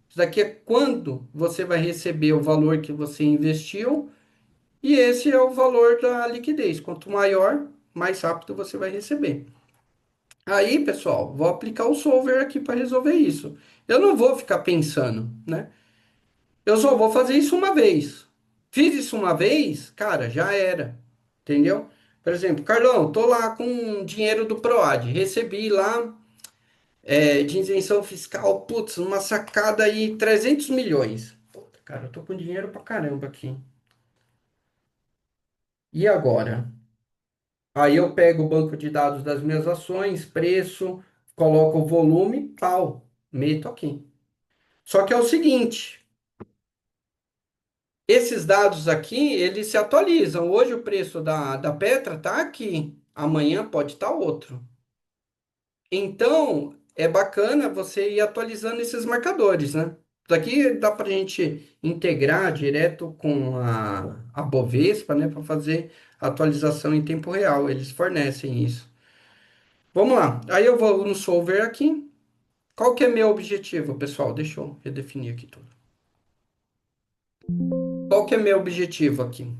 Isso daqui é quando você vai receber o valor que você investiu, e esse é o valor da liquidez. Quanto maior, mais rápido você vai receber. Aí, pessoal, vou aplicar o solver aqui para resolver isso. Eu não vou ficar pensando, né? Eu só vou fazer isso uma vez. Fiz isso uma vez, cara, já era. Entendeu? Por exemplo, Carlão, tô lá com dinheiro do Proad, recebi lá de isenção fiscal, putz, uma sacada aí, 300 milhões. Puta, cara, eu tô com dinheiro pra caramba aqui. E agora? Aí eu pego o banco de dados das minhas ações, preço, coloco o volume, pau, meto aqui. Só que é o seguinte, esses dados aqui, eles se atualizam. Hoje o preço da Petra está aqui, amanhã pode estar outro. Então, é bacana você ir atualizando esses marcadores, né? Daqui dá para a gente integrar direto com a Bovespa, né? Para fazer atualização em tempo real. Eles fornecem isso. Vamos lá. Aí eu vou no solver aqui. Qual que é meu objetivo, pessoal? Deixa eu redefinir aqui tudo. Qual que é meu objetivo aqui?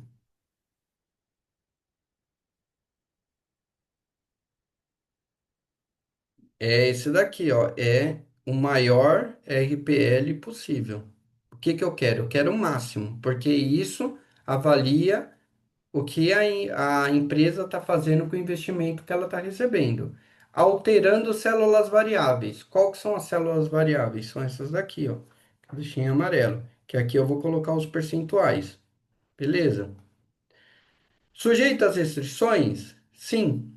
É esse daqui, ó. É o maior RPL possível. O que que eu quero? Eu quero o máximo, porque isso avalia o que a empresa está fazendo com o investimento que ela está recebendo. Alterando células variáveis. Qual que são as células variáveis? São essas daqui, ó. Bichinho em amarelo. Que aqui eu vou colocar os percentuais. Beleza? Sujeito às restrições? Sim.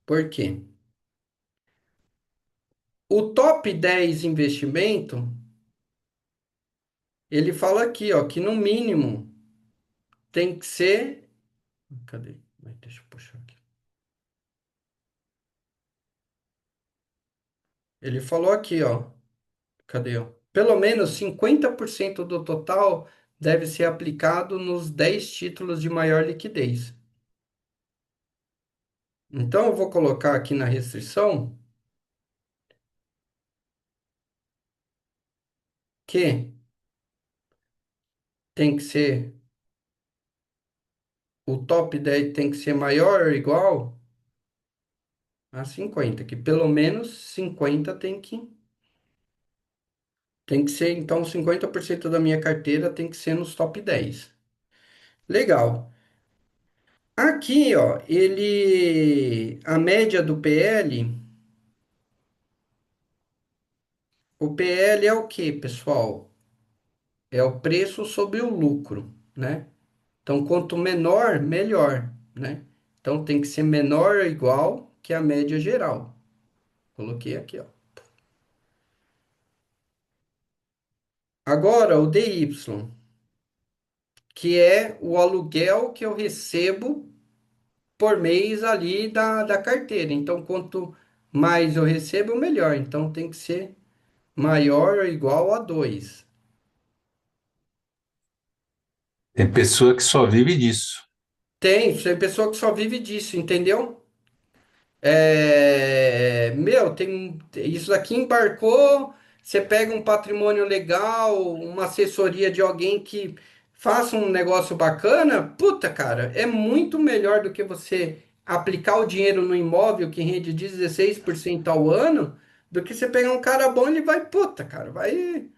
Por quê? O top 10 investimento, ele fala aqui, ó, que no mínimo tem que ser. Cadê? Deixa eu puxar aqui. Ele falou aqui, ó. Cadê? Ó? Pelo menos 50% do total deve ser aplicado nos 10 títulos de maior liquidez. Então, eu vou colocar aqui na restrição que tem que ser. O top 10 tem que ser maior ou igual a 50, que pelo menos 50 tem que ser, então 50% da minha carteira tem que ser nos top 10. Legal. Aqui, ó, a média do PL, o PL é o quê, pessoal? É o preço sobre o lucro, né? Então, quanto menor, melhor, né? Então, tem que ser menor ou igual que a média geral. Coloquei aqui, ó. Agora, o DY, que é o aluguel que eu recebo por mês ali da carteira. Então, quanto mais eu recebo, melhor. Então, tem que ser maior ou igual a 2. Tem pessoa que só vive disso. Tem pessoa que só vive disso, entendeu? Meu, isso daqui embarcou. Você pega um patrimônio legal, uma assessoria de alguém que faça um negócio bacana. Puta, cara, é muito melhor do que você aplicar o dinheiro no imóvel que rende 16% ao ano, do que você pegar um cara bom, ele vai, puta, cara, vai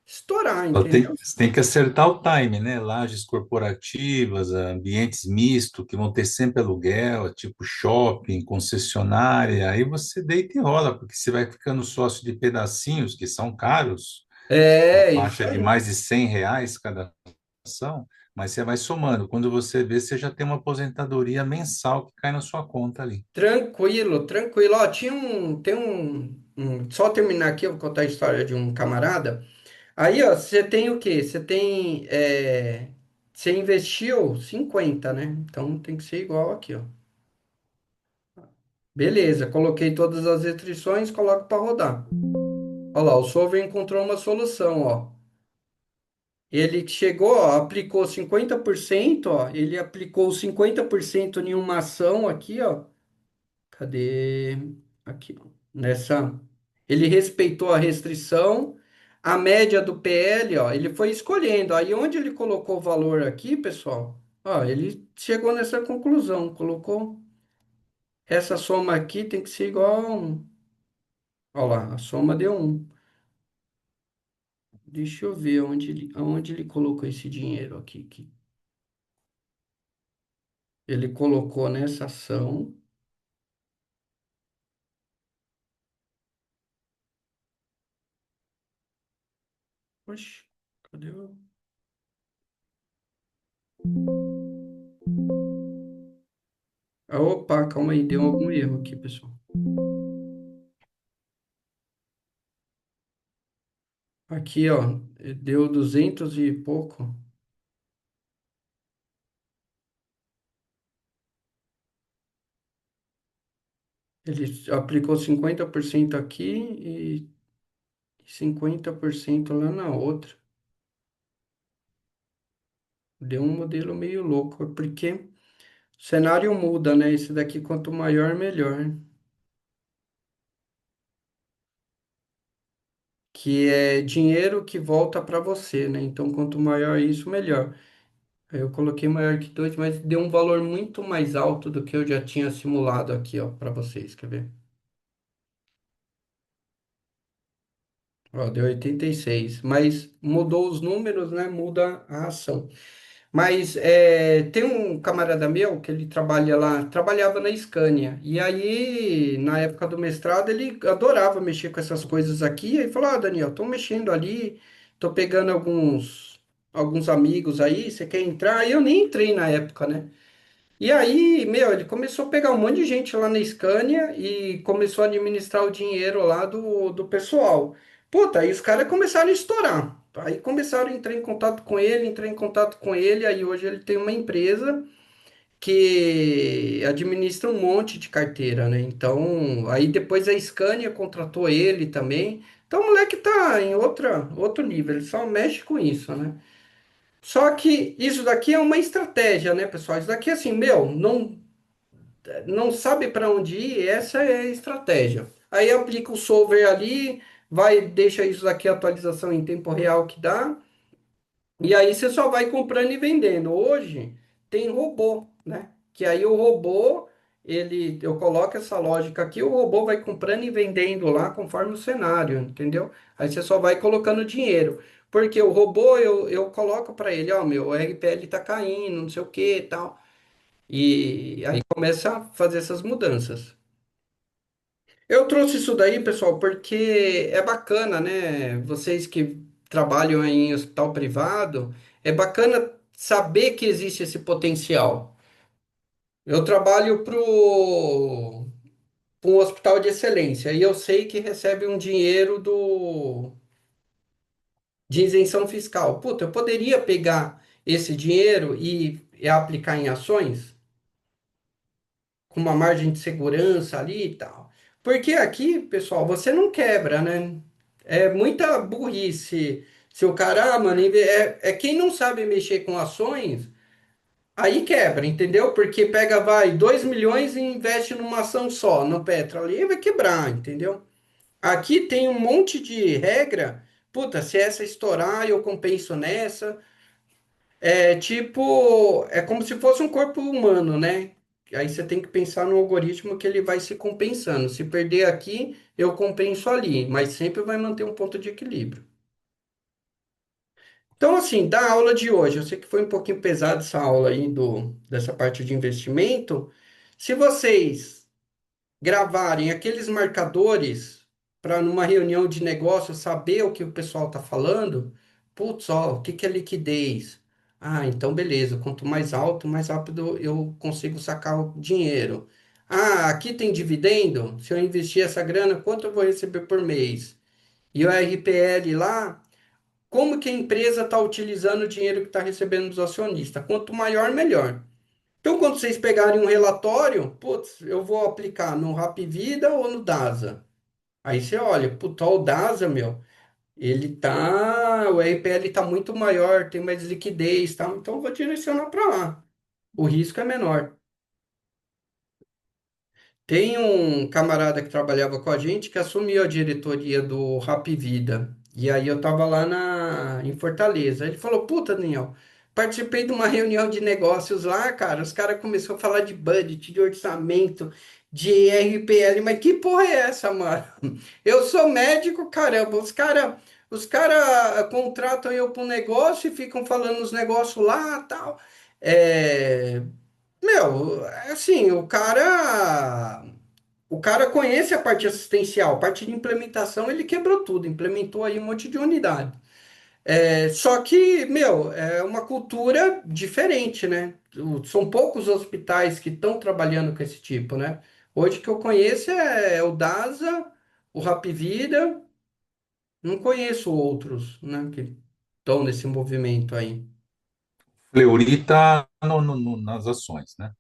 estourar, Só entendeu? você tem que acertar o time, né? Lajes corporativas, ambientes mistos, que vão ter sempre aluguel, tipo shopping, concessionária. Aí você deita e rola, porque você vai ficando sócio de pedacinhos, que são caros, na É, isso faixa de aí. mais de R$ 100 cada ação, mas você vai somando. Quando você vê, você já tem uma aposentadoria mensal que cai na sua conta ali. Tranquilo, tranquilo. Ó, só terminar aqui, eu vou contar a história de um camarada. Aí, ó, você tem o quê? Você investiu 50, né? Então tem que ser igual aqui, ó. Beleza, coloquei todas as restrições, coloco para rodar. Olha lá, o solver encontrou uma solução, ó. Ele chegou, ó, aplicou 50%, ó. Ele aplicou 50% em uma ação aqui, ó. Cadê? Aqui, ó. Ele respeitou a restrição, a média do PL, ó, ele foi escolhendo. Aí onde ele colocou o valor aqui, pessoal, ó, ele chegou nessa conclusão, colocou essa soma aqui tem que ser igual a 1. Ó lá, a soma deu 1. Deixa eu ver aonde ele colocou esse dinheiro aqui, que ele colocou nessa ação. Oxe, cadê o... Ah, opa, calma aí, deu algum erro aqui, pessoal. Aqui, ó, deu 200 e pouco. Ele aplicou 50% aqui e 50% lá na outra. Deu um modelo meio louco, porque o cenário muda, né? Esse daqui, quanto maior, melhor. Que é dinheiro que volta para você, né? Então, quanto maior isso, melhor. Aí eu coloquei maior que 2, mas deu um valor muito mais alto do que eu já tinha simulado aqui, ó, para vocês, quer ver? Ó, deu 86, mas mudou os números, né? Muda a ação. Mas tem um camarada meu que ele trabalha lá, trabalhava na Scania. E aí, na época do mestrado, ele adorava mexer com essas coisas aqui. E aí falou: Ah, Daniel, tô mexendo ali, tô pegando alguns amigos aí, você quer entrar? E eu nem entrei na época, né? E aí, meu, ele começou a pegar um monte de gente lá na Scania e começou a administrar o dinheiro lá do pessoal. Puta, aí os caras começaram a estourar. Aí começaram a entrar em contato com ele, entrar em contato com ele. Aí hoje ele tem uma empresa que administra um monte de carteira, né? Então, aí depois a Scania contratou ele também. Então o moleque tá em outro nível, ele só mexe com isso, né? Só que isso daqui é uma estratégia, né, pessoal? Isso daqui, assim, meu, não sabe para onde ir, essa é a estratégia. Aí aplica o solver ali, deixa isso daqui, a atualização em tempo real que dá, e aí você só vai comprando e vendendo. Hoje tem robô, né? Que aí o robô, eu coloco essa lógica aqui, o robô vai comprando e vendendo lá conforme o cenário, entendeu? Aí você só vai colocando dinheiro. Porque o robô, eu coloco para ele, ó, meu, o RPL tá caindo, não sei o que e tal. E aí começa a fazer essas mudanças. Eu trouxe isso daí, pessoal, porque é bacana, né? Vocês que trabalham aí em hospital privado, é bacana saber que existe esse potencial. Eu trabalho para um hospital de excelência e eu sei que recebe um dinheiro de isenção fiscal. Puta, eu poderia pegar esse dinheiro e aplicar em ações? Com uma margem de segurança ali e tal. Porque aqui, pessoal, você não quebra, né? É muita burrice Se o cara, mano, é quem não sabe mexer com ações, aí quebra, entendeu? Porque pega, vai, 2 milhões e investe numa ação só, no Petro ali, vai quebrar, entendeu? Aqui tem um monte de regra. Puta, se essa estourar, eu compenso nessa. É tipo, é como se fosse um corpo humano, né? Aí você tem que pensar no algoritmo que ele vai se compensando. Se perder aqui, eu compenso ali, mas sempre vai manter um ponto de equilíbrio. Então, assim, da aula de hoje, eu sei que foi um pouquinho pesado essa aula aí dessa parte de investimento. Se vocês gravarem aqueles marcadores para numa reunião de negócio saber o que o pessoal está falando, putz, ó, o que que é liquidez? Ah, então beleza, quanto mais alto, mais rápido eu consigo sacar o dinheiro. Ah, aqui tem dividendo? Se eu investir essa grana, quanto eu vou receber por mês? E o RPL lá, como que a empresa está utilizando o dinheiro que está recebendo dos acionistas? Quanto maior, melhor. Então, quando vocês pegarem um relatório, putz, eu vou aplicar no Rapvida ou no Dasa? Aí você olha, putz, ó, o Dasa, meu, o RPL tá muito maior, tem mais liquidez, tá? Então eu vou direcionar para lá. O risco é menor. Tem um camarada que trabalhava com a gente que assumiu a diretoria do Rap Vida. E aí eu tava lá em Fortaleza. Ele falou: Puta, Daniel, participei de uma reunião de negócios lá, cara. Os caras começaram a falar de budget, de orçamento, de RPL. Mas que porra é essa, mano? Eu sou médico, caramba. Os cara contratam eu para um negócio e ficam falando os negócios lá, tal. É, meu, assim, o cara conhece a parte assistencial, a parte de implementação, ele quebrou tudo, implementou aí um monte de unidade. Só que, meu, é uma cultura diferente, né? São poucos hospitais que estão trabalhando com esse tipo, né? Hoje que eu conheço é o DASA, o Rapvida, não conheço outros, né, que estão nesse movimento aí. Fleury está nas ações, né?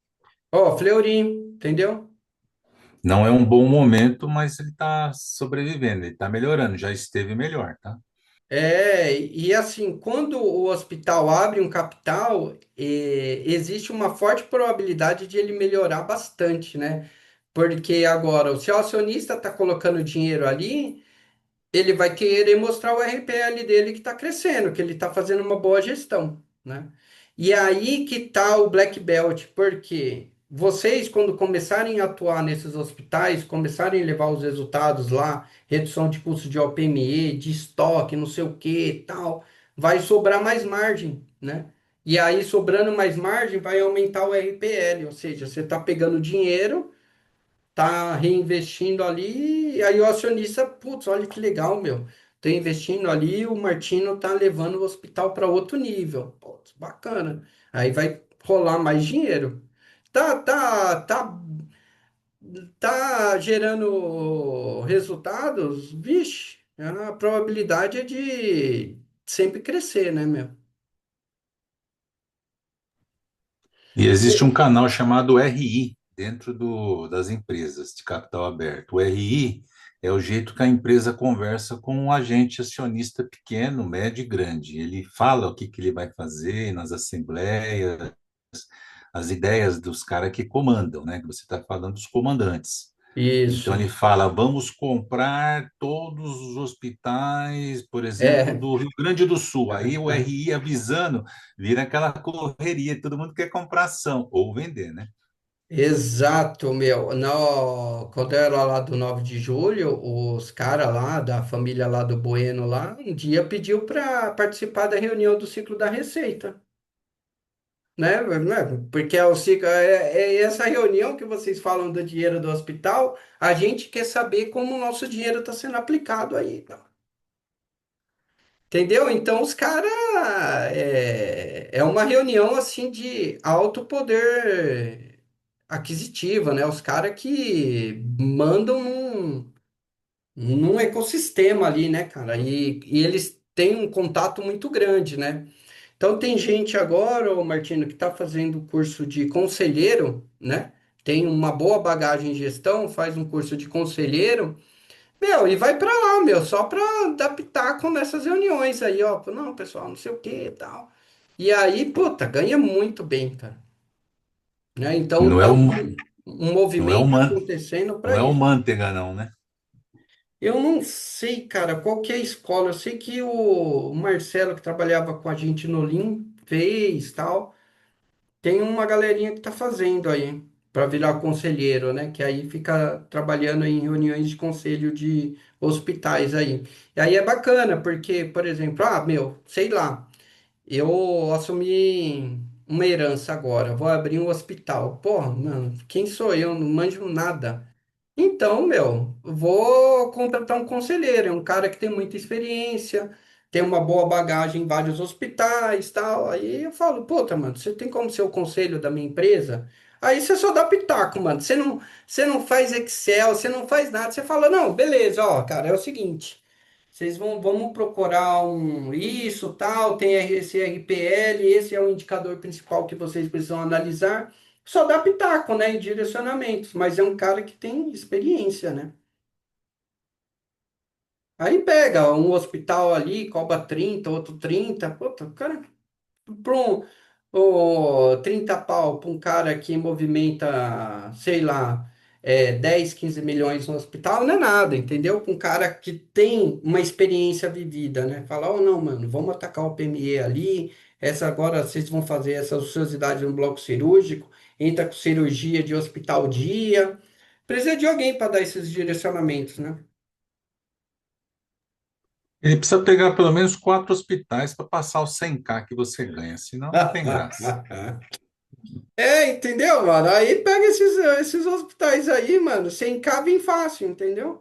Ó, Fleury, entendeu? Não é um bom momento, mas ele está sobrevivendo, ele está melhorando, já esteve melhor, tá? E assim, quando o hospital abre um capital, existe uma forte probabilidade de ele melhorar bastante, né? Porque agora, se o acionista está colocando dinheiro ali, ele vai querer mostrar o RPL dele que está crescendo, que ele está fazendo uma boa gestão, né? E aí que está o Black Belt, porque vocês, quando começarem a atuar nesses hospitais, começarem a levar os resultados lá, redução de custo de OPME, de estoque, não sei o que, tal, vai sobrar mais margem, né? E aí, sobrando mais margem, vai aumentar o RPL, ou seja, você está pegando dinheiro, tá reinvestindo ali, e aí o acionista, putz, olha que legal, meu. Tô investindo ali, o Martino tá levando o hospital para outro nível. Putz, bacana. Aí vai rolar mais dinheiro. Tá gerando resultados? Vixe, a probabilidade é de sempre crescer, né, meu? E existe um canal chamado RI dentro das empresas de capital aberto. O RI é o jeito que a empresa conversa com um agente acionista pequeno, médio e grande. Ele fala o que que ele vai fazer nas assembleias, as ideias dos caras que comandam, né? Que você está falando dos comandantes. Então Isso. ele fala: vamos comprar todos os hospitais, por exemplo, É. do Rio Grande do Sul. Aí o RI avisando, vira aquela correria, todo mundo quer comprar ação ou vender, né? Exato, meu. No, quando eu era lá do 9 de julho, os caras lá da família lá do Bueno lá, um dia pediu para participar da reunião do ciclo da Receita, né? Porque é o ciclo, é essa reunião que vocês falam do dinheiro do hospital, a gente quer saber como o nosso dinheiro está sendo aplicado aí, tá? Entendeu? Então os caras é uma reunião assim de alto poder aquisitiva, né? Os caras que mandam num ecossistema ali, né, cara? E eles têm um contato muito grande, né? Então tem gente agora, ô Martino, que está fazendo curso de conselheiro, né? Tem uma boa bagagem em gestão, faz um curso de conselheiro Meu, e vai pra lá, meu, só pra dar pitaco nessas reuniões aí, ó. Não, pessoal, não sei o que e tal. E aí, puta, ganha muito bem, cara. Né? Então Não é tá o, um não é o, movimento man, acontecendo não para é o isso. manteiga, não, né? Eu não sei, cara, qual que é a escola. Eu sei que o Marcelo, que trabalhava com a gente no Lean, fez tal. Tem uma galerinha que tá fazendo aí, para virar conselheiro, né? Que aí fica trabalhando em reuniões de conselho de hospitais aí. E aí é bacana, porque, por exemplo, meu, sei lá. Eu assumi uma herança agora, vou abrir um hospital. Pô, mano, quem sou eu? Não manjo nada. Então, meu, vou contratar um conselheiro, é um cara que tem muita experiência, tem uma boa bagagem em vários hospitais, tal. Aí eu falo, puta, mano, você tem como ser o conselho da minha empresa? Aí você só dá pitaco, mano. Você não faz Excel, você não faz nada. Você fala, não, beleza, ó, cara, é o seguinte. Vamos procurar isso, tal, tem esse RPL, esse é o indicador principal que vocês precisam analisar. Só dá pitaco, né, em direcionamentos, mas é um cara que tem experiência, né? Aí pega um hospital ali, cobra 30, outro 30, puta, o cara para um, 30 pau para um cara que movimenta, sei lá, 10, 15 milhões no hospital, não é nada, entendeu? Com um cara que tem uma experiência vivida, né? Falar, oh, não, mano, vamos atacar o PME ali, essa agora vocês vão fazer essa ociosidade no bloco cirúrgico, entra com cirurgia de hospital dia. Precisa de alguém para dar esses direcionamentos, né? Ele precisa pegar pelo menos 4 hospitais para passar os 100K que você ganha, senão não tem graça. Entendeu, mano? Aí pega esses hospitais aí, mano, sem cabo em fácil, entendeu?